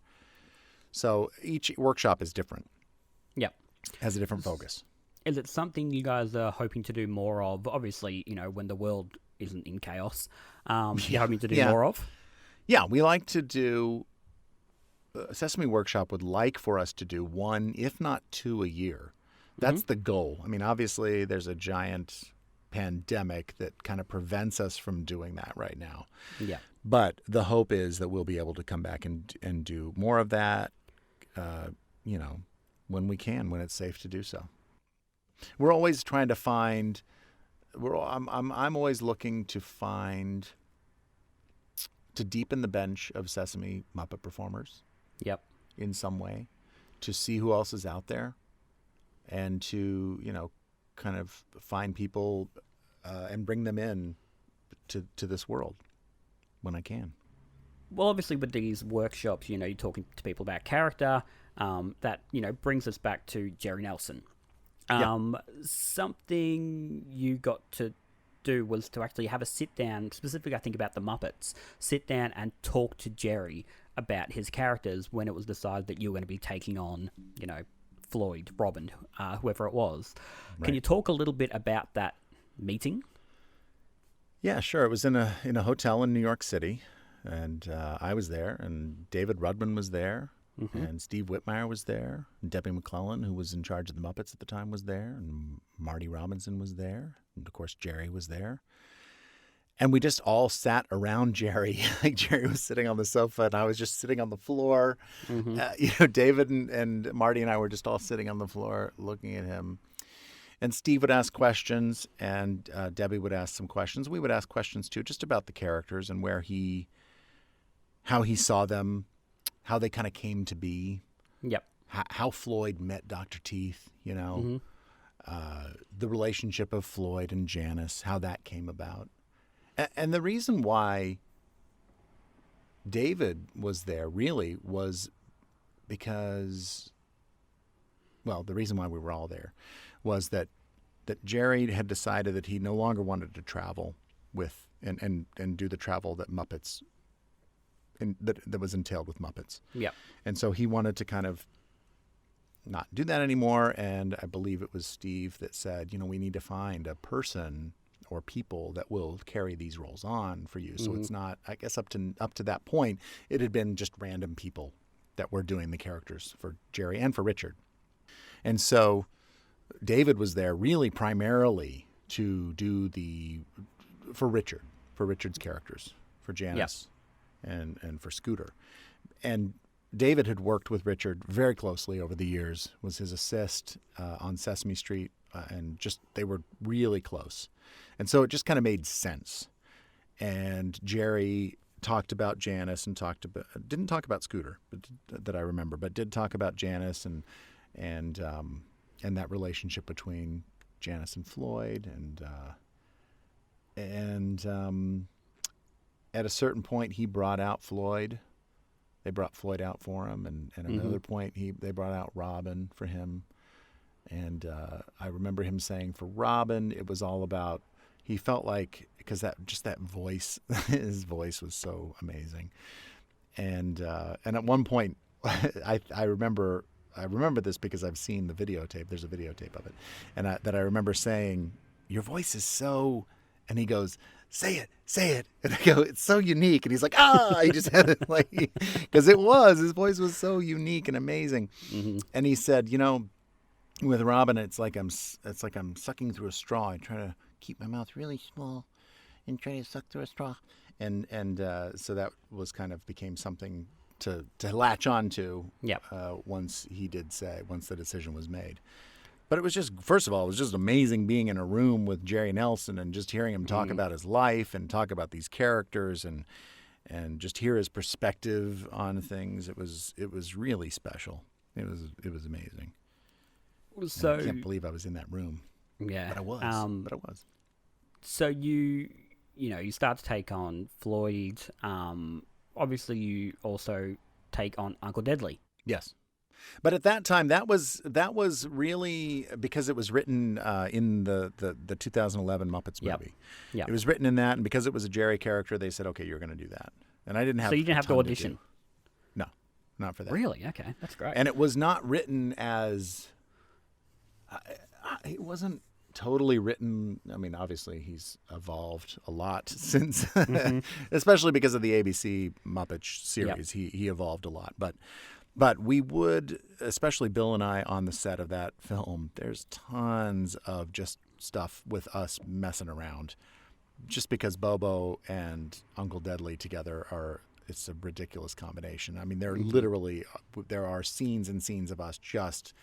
So each workshop is different. Yeah. Has a different focus. Is it something you guys are hoping to do more of? Obviously, when the world isn't in chaos, you're hoping to do more of? Yeah, we like to do... Sesame Workshop would like for us to do 1, if not 2 a year. That's the goal. I mean, obviously, there's a giant pandemic that kind of prevents us from doing that right now. Yeah. But the hope is that we'll be able to come back and do more of that, when we can, when it's safe to do so. We're always trying to find. I'm always looking to deepen the bench of Sesame Muppet performers. Yep. In some way, to see who else is out there, and to kind of find people and bring them in to this world when I can. Well, obviously with these workshops, you're talking to people about character, that, brings us back to Jerry Nelson. Something you got to do was to actually have a sit down, specifically I think about the Muppets, sit down and talk to Jerry about his characters when it was decided that you were going to be taking on, Floyd, Robin, whoever it was. Right. Can you talk a little bit about that meeting? Yeah, sure. It was in a hotel in New York City, and I was there, and David Rudman was there, and Steve Whitmire was there, and Debbie McClellan, who was in charge of the Muppets at the time, was there, and Marty Robinson was there, and of course Jerry was there. And we just all sat around Jerry. Like Jerry was sitting on the sofa, and I was just sitting on the floor. David and Marty and I were just all sitting on the floor looking at him. And Steve would ask questions, and Debbie would ask some questions. We would ask questions too, just about the characters and how he saw them, how they kind of came to be. Yep. How Floyd met Dr. Teeth, the relationship of Floyd and Janice, how that came about. And the reason why David was there really was because, well, the reason why we were all there was that Jerry had decided that he no longer wanted to travel with and do the travel that Muppets that was entailed with Muppets. Yeah. And so he wanted to kind of not do that anymore. And I believe it was Steve that said, we need to find a person or people that will carry these roles on for you. So it's not, I guess up to that point, it had been just random people that were doing the characters for Jerry and for Richard. And so David was there really primarily to do for Richard's characters, for Janice and for Scooter. And David had worked with Richard very closely over the years, was his assist on Sesame Street, and just they were really close. And so it just kind of made sense. And Jerry talked about Janice and didn't talk about Scooter, but that I remember, but did talk about Janice and that relationship between Janice and Floyd, and at a certain point he brought out Floyd. They brought Floyd out for him, and at another point they brought out Robin for him. And I remember him saying for Robin, it was all about, he felt like, because that voice, his voice was so amazing. And at one point, I remember this because I've seen the videotape. There's a videotape of it, and I remember saying, "Your voice is so," and he goes, "Say it," and I go, "It's so unique," and he's like, "Ah!" He just had it like, because his voice was so unique and amazing. And he said, with Robin, it's like I'm sucking through a straw. I try to keep my mouth really small and try to suck through a straw, and so that was kind of became something to latch on to. Once the decision was made. But it was just, first of all, it was just amazing being in a room with Jerry Nelson and just hearing him talk about his life and talk about these characters and just hear his perspective on things. It was really special. It was amazing. So and I can't believe I was in that room. Yeah, but I was. So you start to take on Floyd. Obviously, you also take on Uncle Deadly. Yes. But at that time, that was really because it was written in the 2011 Muppets movie. Yep. It was written in that, and because it was a Jerry character, they said, "Okay, you're going to do that." And I didn't have. So you didn't have to audition? No, not for that. Really? Okay, that's great. And it was not written as. It wasn't totally written. I mean, obviously, he's evolved a lot since, especially because of the ABC Muppet series. Yep. He evolved a lot, But we would, especially Bill and I on the set of that film, there's tons of just stuff with us messing around. Just because Bobo and Uncle Deadly together it's a ridiculous combination. I mean, there are scenes and scenes of us just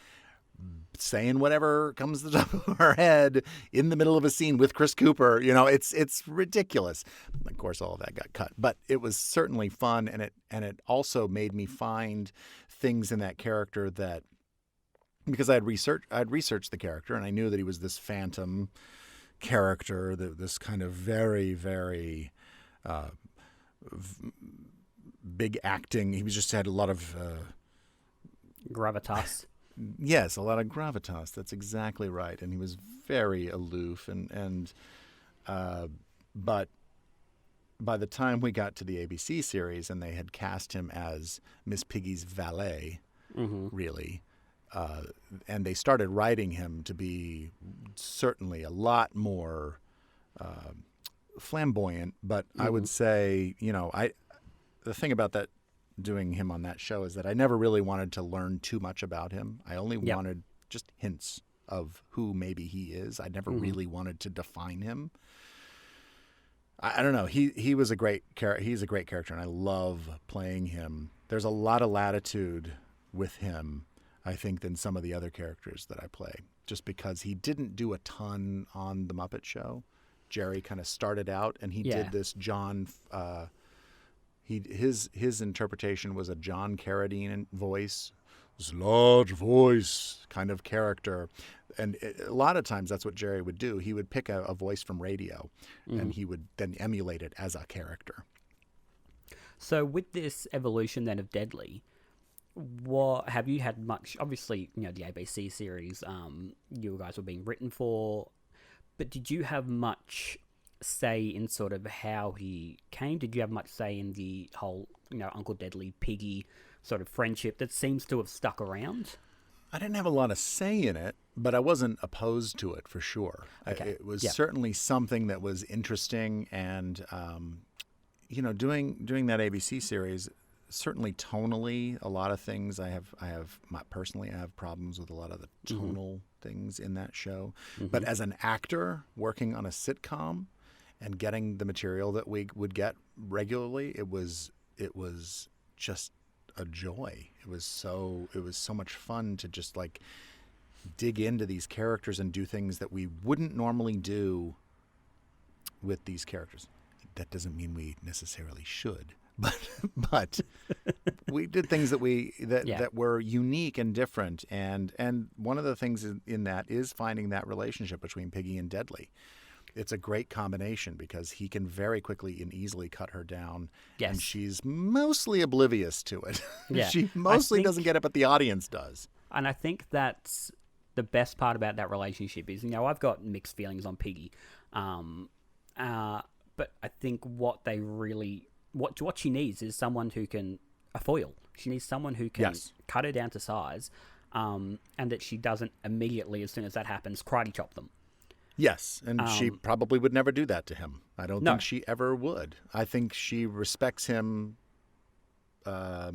saying whatever comes to the top of our head in the middle of a scene with Chris Cooper. It's ridiculous. Of course, all of that got cut, but it was certainly fun, and it also made me find things in that character that, because I'd researched the character, and I knew that he was this phantom character, this kind of very, very big acting. He just had a lot of gravitas. Yes, a lot of gravitas. That's exactly right. And he was very aloof. But by the time we got to the ABC series and they had cast him as Miss Piggy's valet, really, and they started writing him to be certainly a lot more flamboyant. But I would say, the thing about that, doing him on that show, is that I never really wanted to learn too much about him. I only wanted just hints of who maybe he is. I never really wanted to define him. I don't know. He was a great character. He's a great character, and I love playing him. There's a lot of latitude with him, I think, than some of the other characters that I play, just because he didn't do a ton on the Muppet Show. Jerry kind of started out, and he did this John. His interpretation was a John Carradine voice, this large voice kind of character, and a lot of times that's what Jerry would do. He would pick a voice from radio, and he would then emulate it as a character. So with this evolution then of Deadly, what have you had much? Obviously, the ABC series, you guys were being written for, but did you have much say in sort of how he came? Did you have much say in the whole, Uncle Deadly, Piggy sort of friendship that seems to have stuck around? I didn't have a lot of say in it, but I wasn't opposed to it for sure. Okay. It was certainly something that was interesting, and doing that ABC series, certainly tonally, a lot of things I have personally, I have problems with a lot of the tonal things in that show. But as an actor working on a sitcom and getting the material that we would get regularly, it was just a joy. It was so much fun to just like dig into these characters and do things that we wouldn't normally do with these characters. That doesn't mean we necessarily should, but we did things that that were unique and different. And one of the things in that is finding that relationship between Piggy and Deadly. It's a great combination because he can very quickly and easily cut her down, and she's mostly oblivious to it. Yeah. She mostly doesn't get it, but the audience does. And I think that's the best part about that relationship is, I've got mixed feelings on Piggy, but I think what she needs is someone who can a foil. She needs someone who can cut her down to size, and that she doesn't immediately, as soon as that happens, karate chop them. Yes, and she probably would never do that to him. I don't think she ever would. I think she respects him. I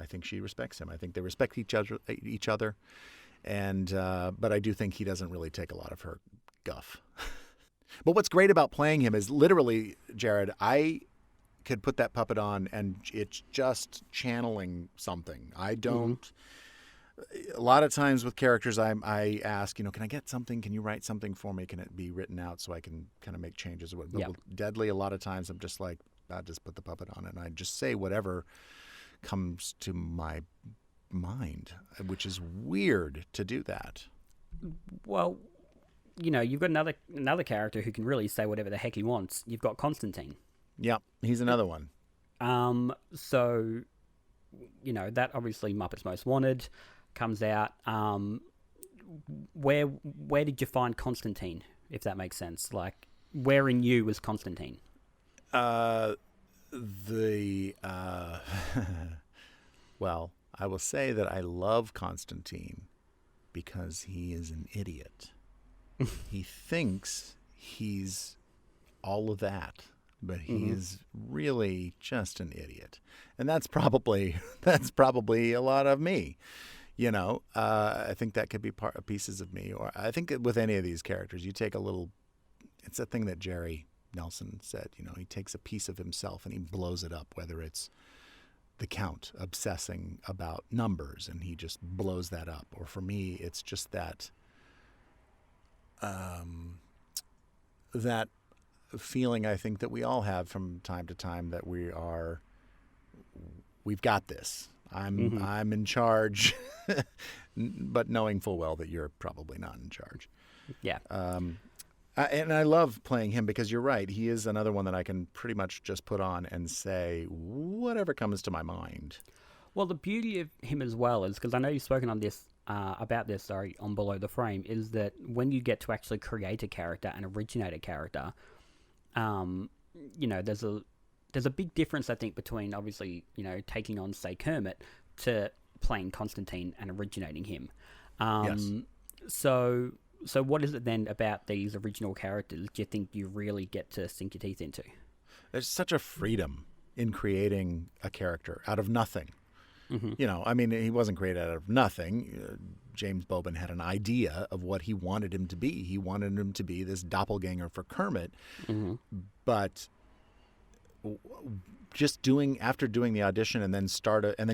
think she respects him. I think they respect each other, and but I do think he doesn't really take a lot of her guff. But what's great about playing him is literally, Jared, I could put that puppet on and it's just channeling something. I don't. A lot of times with characters, I ask, can I get something? Can you write something for me? Can it be written out so I can kind of make changes? But with Deadly, a lot of times I'm just like, I just put the puppet on and I just say whatever comes to my mind, which is weird to do that. Well, you've got another character who can really say whatever the heck he wants. You've got Constantine. Yeah, he's another one. So, that obviously Muppets Most Wanted comes out. Where did you find Constantine, if that makes sense? Like, where in you was Constantine? Well, I will say that I love Constantine because he is an idiot. He thinks he's all of that, but he is really just an idiot. And that's probably a lot of me. I think that could be pieces of me. Or I think with any of these characters, you take a little. It's a thing that Jerry Nelson said. He takes a piece of himself and he blows it up. Whether it's the Count obsessing about numbers and he just blows that up, or for me, it's just that. That feeling I think that we all have from time to time that we've got this. I'm in charge, but knowing full well that you're probably not in charge. Yeah. And I love playing him because you're right. He is another one that I can pretty much just put on and say whatever comes to my mind. Well, the beauty of him as well is, because I know you've spoken on this, on Below the Frame, is that when you get to actually create a character and originate a character, there's a big difference, I think, between obviously, taking on, say, Kermit to playing Constantine and originating him. Yes. So what is it then about these original characters do you think you really get to sink your teeth into? There's such a freedom in creating a character out of nothing. He wasn't created out of nothing. James Bobin had an idea of what he wanted him to be. He wanted him to be this doppelganger for Kermit. But just after doing the audition and then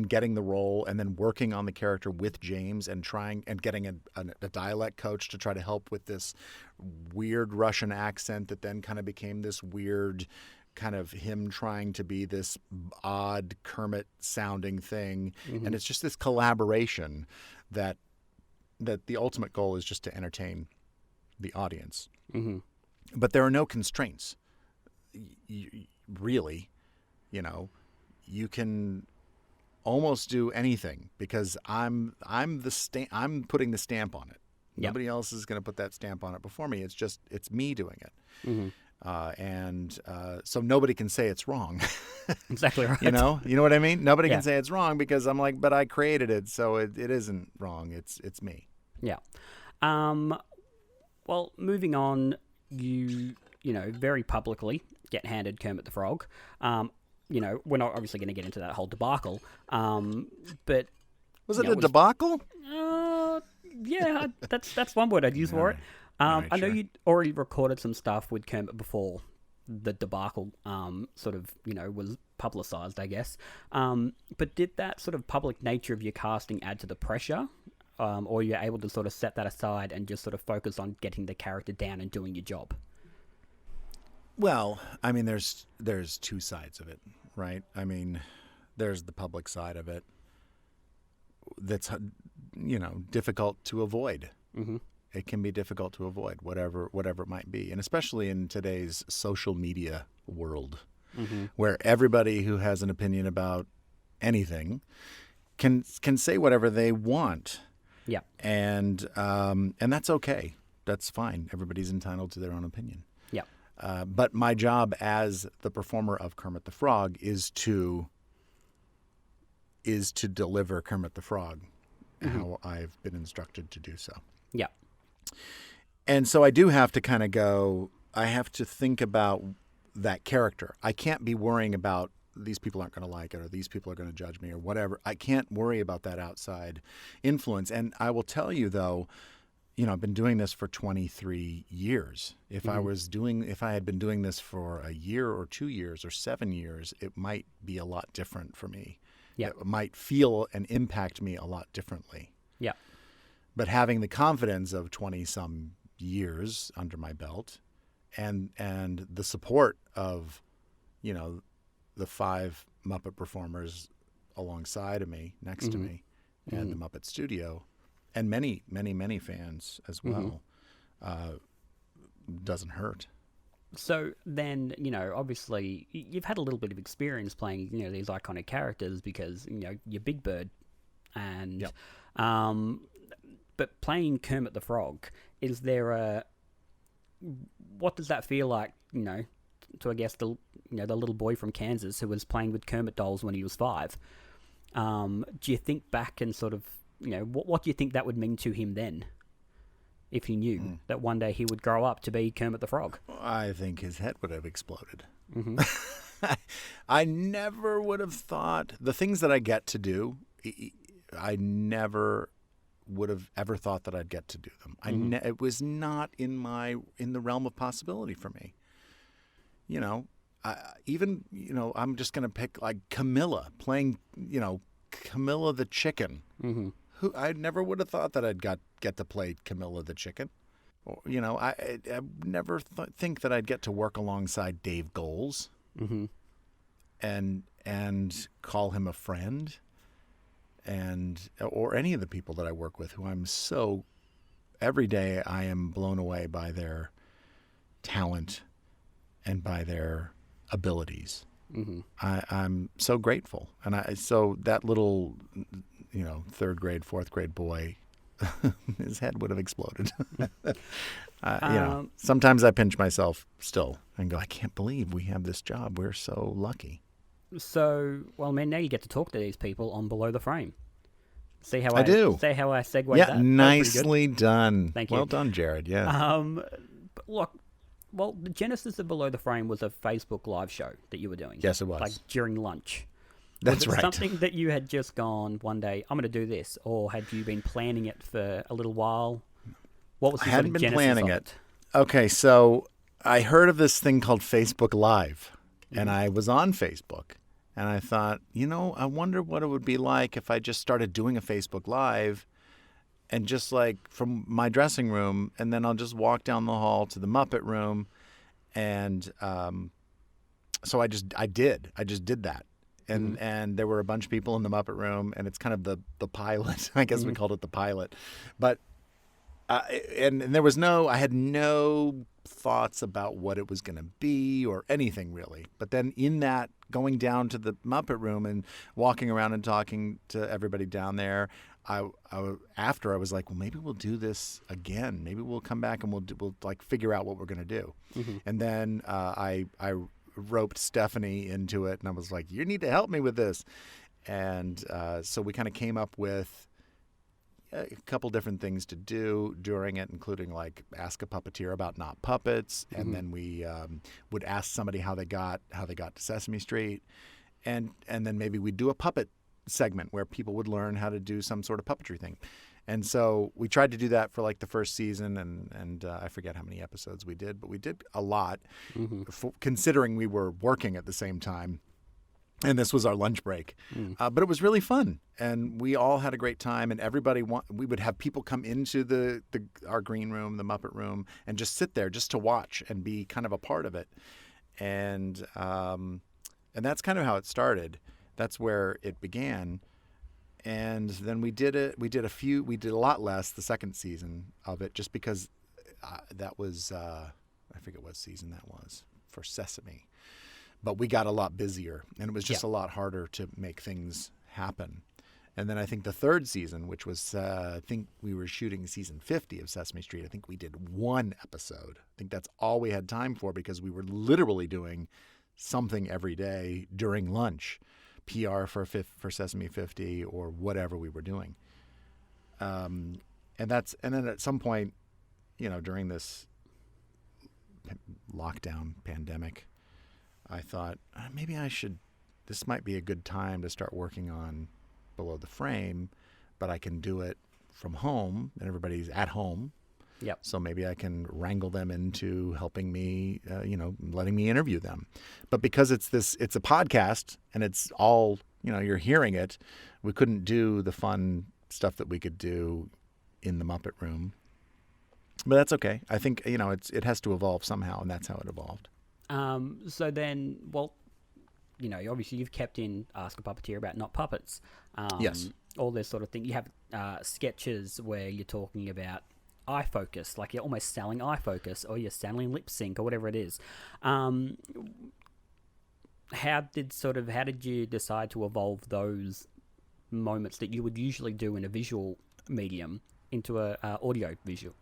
getting the role and then working on the character with James and getting a dialect coach to try to help with this weird Russian accent that then kind of became this weird kind of him trying to be this odd Kermit sounding thing. And it's just this collaboration that the ultimate goal is just to entertain the audience. But there are no constraints. Really, you can almost do anything because I'm putting the stamp on it. Yep. Nobody else is going to put that stamp on it before me. It's me doing it. So nobody can say it's wrong. Exactly right. You know what I mean? Nobody can say it's wrong because I'm like, but I created it, so it isn't wrong. It's me. Yeah. Well, moving on, you very publicly get handed Kermit the Frog. We're not obviously going to get into that whole debacle. But was it a debacle? Yeah, that's one word I'd use for it. I know you'd already recorded some stuff with Kermit before the debacle sort of, was publicized, I guess. But did that sort of public nature of your casting add to the pressure? Or you're able to sort of set that aside and just sort of focus on getting the character down and doing your job? Well, I mean, there's two sides of it, right? I mean, there's the public side of it that's, difficult to avoid. Mm-hmm. It can be difficult to avoid, whatever it might be. And especially in today's social media world, Mm-hmm. where everybody who has an opinion about anything can say whatever they want. Yeah. And that's okay. That's fine. Everybody's entitled to their own opinion. Yeah. But my job as the performer of Kermit the Frog is to deliver Kermit the Frog how I've been instructed to do so. Yeah. And so I do have to kind of I have to think about that character. I can't be worrying about these people aren't going to like it or these people are going to judge me or whatever. I can't worry about that outside influence. And I will tell you, though, I've been doing this for 23 years. If I had been doing this for a year or 2 years or 7 years, it might be a lot different for me. Yeah. It might feel and impact me a lot differently. Yeah. But having the confidence of 20-some years under my belt and the support of, the 5 Muppet performers alongside of me, next to me, and the Muppet Studio, and many, many, many fans as well, doesn't hurt. So then, obviously you've had a little bit of experience playing, these iconic characters because, you're Big Bird and, Yep. But playing Kermit the Frog, is there what does that feel like, to, I guess, the little boy from Kansas who was playing with Kermit dolls when he was 5? Do you think back and sort of, what do you think that would mean to him then? If he knew that one day he would grow up to be Kermit the Frog? I think his head would have exploded. Mm-hmm. I never would have thought the things that I get to do. I never would have ever thought that I'd get to do them. It was not in the realm of possibility for me. I'm just going to pick like Camilla playing, Camilla the chicken. Mm-hmm. Who I never would have thought that I'd get to play Camilla the chicken. Or, I never think that I'd get to work alongside Dave Goles and call him a friend, or any of the people that I work with who I'm so every day I am blown away by their talent and by their abilities. Mm-hmm. I'm so grateful, and so that little 3rd grade, 4th grade boy, his head would have exploded. Sometimes I pinch myself still and go, I can't believe we have this job. We're so lucky. So, well, man, now you get to talk to these people on Below the Frame. See how I do. See how I segued Yeah, that? nicely done. Thank you. Well done, Jared. Yeah. But look, well, the genesis of Below the Frame was a Facebook live show that you were doing. Yes, it was. Like during lunch. That's was it right. Something that you had just gone one day, I'm going to do this, or had you been planning it for a little while? What was the I hadn't sort of been genesis planning of it. Okay, so I heard of this thing called Facebook Live, and I was on Facebook, and I thought, I wonder what it would be like if I just started doing a Facebook Live, and just like from my dressing room, and then I'll just walk down the hall to the Muppet room, and so I just did that. And there were a bunch of people in the Muppet room, and it's kind of the pilot. I guess we called it the pilot. But and there was I had no thoughts about what it was going to be or anything really. But then in that, going down to the Muppet room and walking around and talking to everybody down there, after I was like, well, maybe we'll do this again. Maybe we'll come back and we'll like figure out what we're going to do. And then I roped Stephanie into it, and I was like, you need to help me with this. And so we kind of came up with a couple different things to do during it, including like ask a puppeteer about not puppets, and then we would ask somebody how they got to Sesame Street, and then maybe we'd do a puppet segment where people would learn how to do some sort of puppetry thing. And so we tried to do that for like the first season, and I forget how many episodes we did, but we did a lot, considering we were working at the same time. And this was our lunch break. But it was really fun. And we all had a great time. And we would have people come into our green room, the Muppet room, and just sit there just to watch and be kind of a part of it. And that's kind of how it started. That's where it began. And then we did it. We did a lot less the second season of it, just because that was, I forget what season that was, for Sesame. But we got a lot busier, and it was just a lot harder to make things happen. And then I think the third season, which was, I think we were shooting season 50 of Sesame Street. I think we did one episode. I think that's all we had time for, because we were literally doing something every day during lunch, PR for Sesame 50 or whatever we were doing. And then at some point, during this lockdown pandemic, I thought maybe this might be a good time to start working on Below the Frame, but I can do it from home, and everybody's at home. Yep. So maybe I can wrangle them into helping me, letting me interview them. But because it's a podcast and it's all, you're hearing it, we couldn't do the fun stuff that we could do in the Muppet room. But that's okay. I think, it has to evolve somehow, and that's how it evolved. So then, obviously you've kept in Ask a Puppeteer about not puppets. Yes. All this sort of thing. You have sketches where you're talking about eye focus, like you're almost selling eye focus, or you're selling lip sync, or whatever it is. How did you decide to evolve those moments that you would usually do in a visual medium into a audio visual?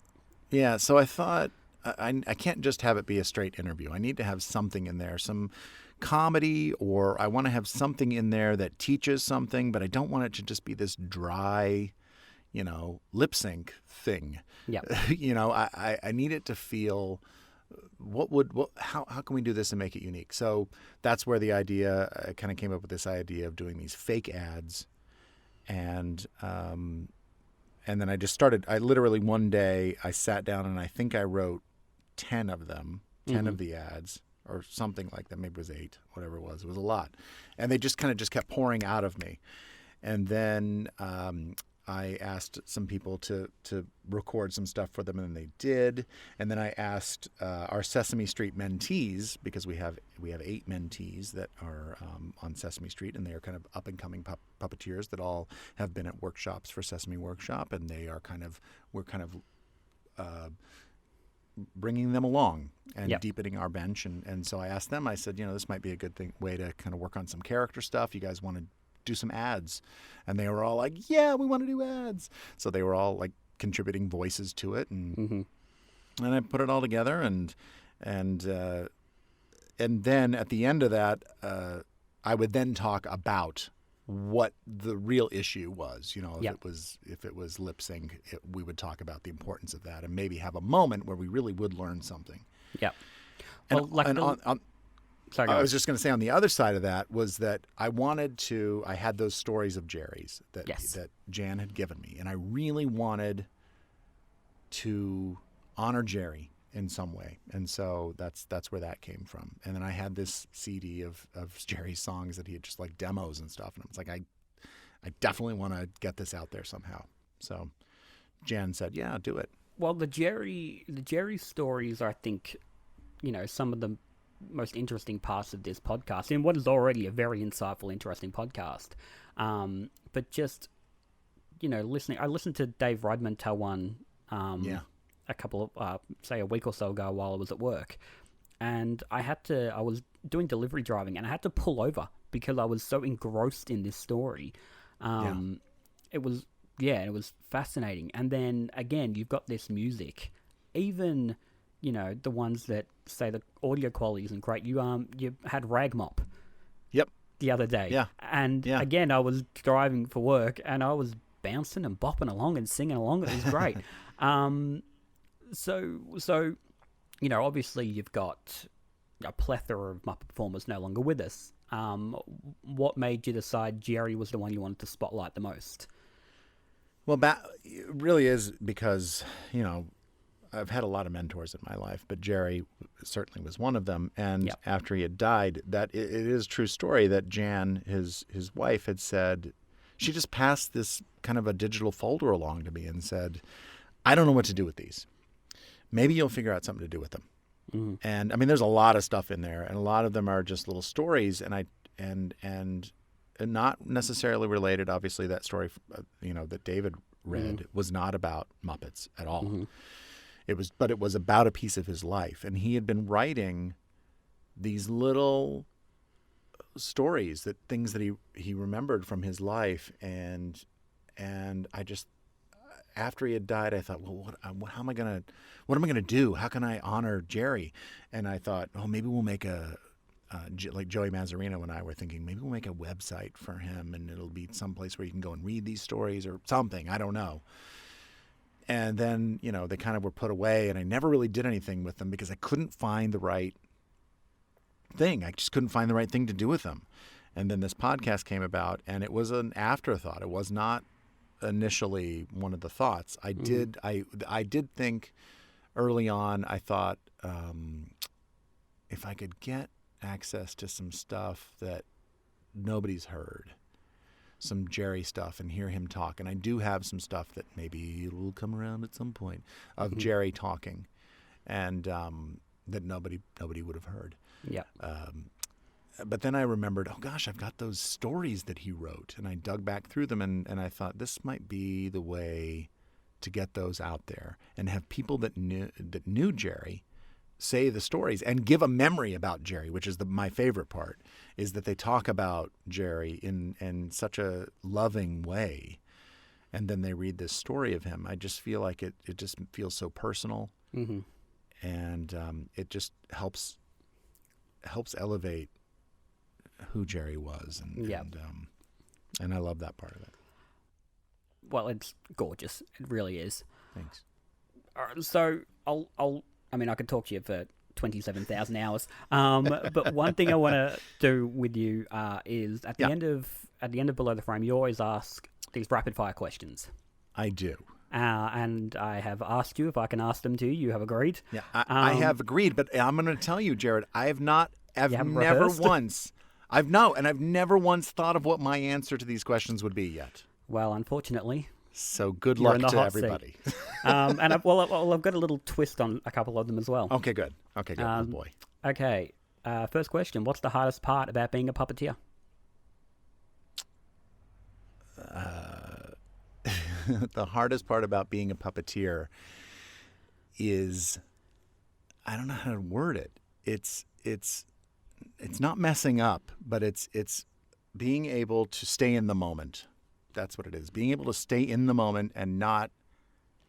Yeah, so I thought I can't just have it be a straight interview. I need to have something in there, some comedy, or I want to have something in there that teaches something, but I don't want it to just be this dry, lip sync thing. Yeah. I need it to feel how can we do this and make it unique? So that's where I kind of came up with this idea of doing these fake ads. And then I just started. I literally one day I sat down and I think I wrote 10 of them, 10 of the ads, or something like that. Maybe it was 8, whatever it was. It was a lot. And they just kept pouring out of me. And then I asked some people to record some stuff for them, and they did. And then I asked our Sesame Street mentees, because we have 8 mentees that are on Sesame Street, and they are kind of up-and-coming puppeteers that all have been at workshops for Sesame Workshop, and we're kind of bringing them along and deepening our bench. And so I asked them, I said, this might be a good way to kind of work on some character stuff. You guys want to do some ads? And they were all like, yeah, we want to do ads. So they were all like contributing voices to it. And I put it all together. And then at the end of that, I would then talk about what the real issue was. If it was lip sync, we would talk about the importance of that, and maybe have a moment where we really would learn something. Yeah. Well, I was just going to say, on the other side of that was that I had those stories of Jerry's that Jan had given me, and I really wanted to honor Jerry in some way. And so that's where that came from. And then I had this CD of Jerry's songs that he had just like demos and stuff. And I was like, I definitely want to get this out there somehow. So Jan said, yeah, do it. Well, the Jerry stories are, I think, some of the most interesting parts of this podcast, in what is already a very insightful, interesting podcast. But just, listening, I listened to Dave Rudman tell one, a couple of, say a week or so ago while I was at work, and I was doing delivery driving, and I had to pull over because I was so engrossed in this story. It was fascinating. And then again, you've got this music, even, the ones that say the audio quality isn't great. You had Ragmop. Yep. The other day. Yeah. And again, I was driving for work, and I was bouncing and bopping along and singing along. It was great. So obviously you've got a plethora of Muppet performers no longer with us. what made you decide Jerry was the one you wanted to spotlight the most? Well, it really is because, I've had a lot of mentors in my life, but Jerry certainly was one of them. And Yep. after he had died, it is a true story that Jan, his wife, had said, she just passed this kind of a digital folder along to me and said, I don't know what to do with these. Maybe you'll figure out something to do with them. Mm-hmm. And I mean, there's a lot of stuff in there, and a lot of them are just little stories, and not necessarily related. Obviously, that story, that David read was not about Muppets at all. Mm-hmm. But it was about a piece of his life, and he had been writing these little stories, things that he remembered from his life, and I just, after he had died, I thought, well, what am I gonna do? How can I honor Jerry? And I thought, oh, maybe we'll make like Joey Mazzarino and I were thinking, maybe we'll make a website for him, and it'll be someplace where you can go and read these stories or something. I don't know. And then, they kind of were put away, and I never really did anything with them because I couldn't find the right thing. I just couldn't find the right thing to do with them. And then this podcast came about, and it was an afterthought. It was not initially one of the thoughts. I did think early on, I thought, if I could get access to some stuff that nobody's heard, some Jerry stuff, and hear him talk. And I do have some stuff that maybe will come around at some point of Jerry talking, and that nobody would have heard. Yeah. But then I remembered, oh gosh, I've got those stories that he wrote, and I dug back through them, and I thought this might be the way to get those out there and have people that knew Jerry say the stories and give a memory about Jerry, which is my favorite part, is that they talk about Jerry in such a loving way, and then they read this story of him. I just feel like it just feels so personal, and it just helps elevate who Jerry was, and I love that part of it. Well, it's gorgeous. It really is. Thanks. So I could talk to you for 27,000 hours. But one thing I want to do with you is at the end of Below the Frame, you always ask these rapid fire questions. I do. And I have asked you if I can ask them to you. You have agreed. Yeah, I have agreed, but I'm going to tell you, Jared, I've never once thought of what my answer to these questions would be yet. Well, unfortunately. So good luck to everybody. And I've got a little twist on a couple of them as well. Okay, good. Oh boy. Okay. First question. What's the hardest part about being a puppeteer? The hardest part about being a puppeteer is, I don't know how to word it. It's not messing up, but it's being able to stay in the moment. That's what it is. Being able to stay in the moment and not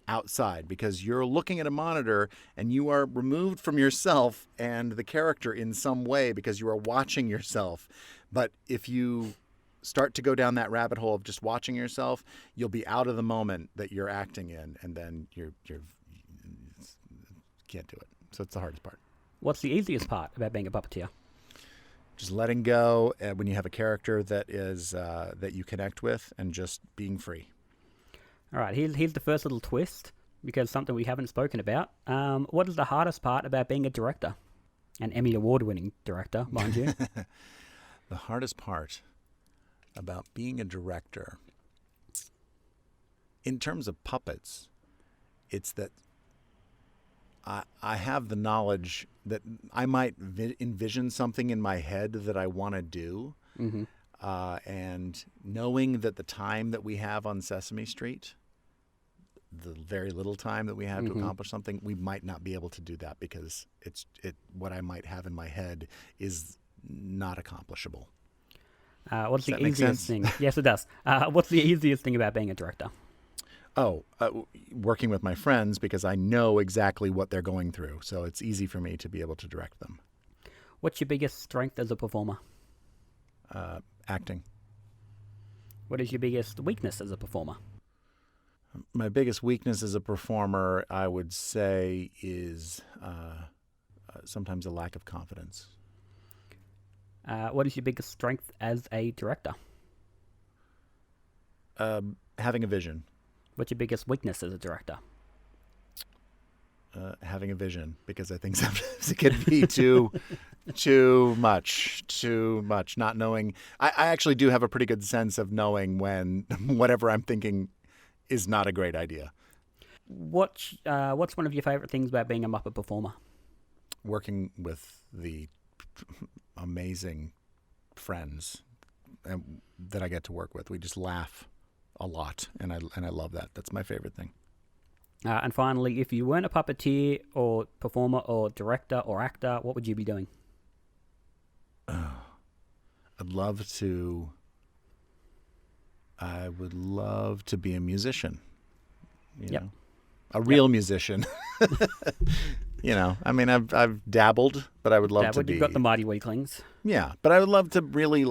outside, because you're looking at a monitor and you are removed from yourself and the character in some way because you are watching yourself. But if you start to go down that rabbit hole of just watching yourself, you'll be out of the moment that you're acting in, and then you can't do it. So it's the hardest part. What's the easiest part about being a puppeteer? Just letting go when you have a character that is that you connect with, and just being free. All right, here's the first little twist, because something we haven't spoken about. What is the hardest part about being a director? An Emmy Award-winning director, mind you. The hardest part about being a director, in terms of puppets, it's that I have the knowledge that I might envision something in my head that I want to do, and knowing that the time that we have on Sesame Street, the very little time that we have to accomplish something, we might not be able to do that because what I might have in my head is not accomplishable. What's the easiest thing? Yes, it does. What's the easiest thing about being a director? Working with my friends, because I know exactly what they're going through. So it's easy for me to be able to direct them. What's your biggest strength as a performer? Acting. What is your biggest weakness as a performer? My biggest weakness as a performer, I would say, is sometimes a lack of confidence. What is your biggest strength as a director? Having a vision. What's your biggest weakness as a director? Having a vision, because I think sometimes it can be too much. Not knowing. I actually do have a pretty good sense of knowing when whatever I'm thinking is not a great idea. What's one of your favorite things about being a Muppet performer? Working with the amazing friends that I get to work with. We just laugh a lot, and I love that. That's my favorite thing. And finally, if you weren't a puppeteer or performer or director or actor, what would you be doing? I would love to be a musician. You know? A real musician. I mean, I've dabbled, but I would love to be. You've got the Mighty Weaklings. Yeah, but I would love to really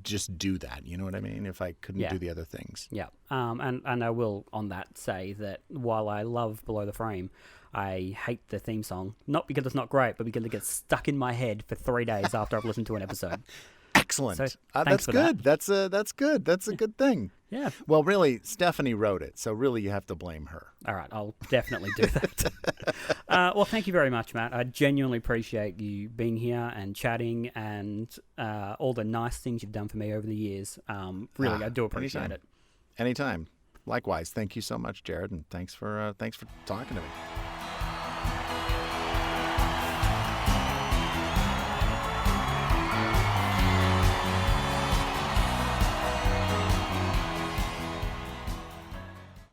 just do that. You know what I mean? If I couldn't do the other things. Yeah. And I will on that say that while I love Below the Frame, I hate the theme song. Not because it's not great, but because it gets stuck in my head for 3 days after I've listened to an episode. Excellent. So, that's good. That's good. That's a good thing. Yeah. Well, really, Stephanie wrote it, so really you have to blame her. All right, I'll definitely do that. Well, thank you very much, Matt. I genuinely appreciate you being here and chatting and all the nice things you've done for me over the years. Really, I do appreciate it. Anytime. Likewise. Thank you so much, Jared, and thanks for talking to me.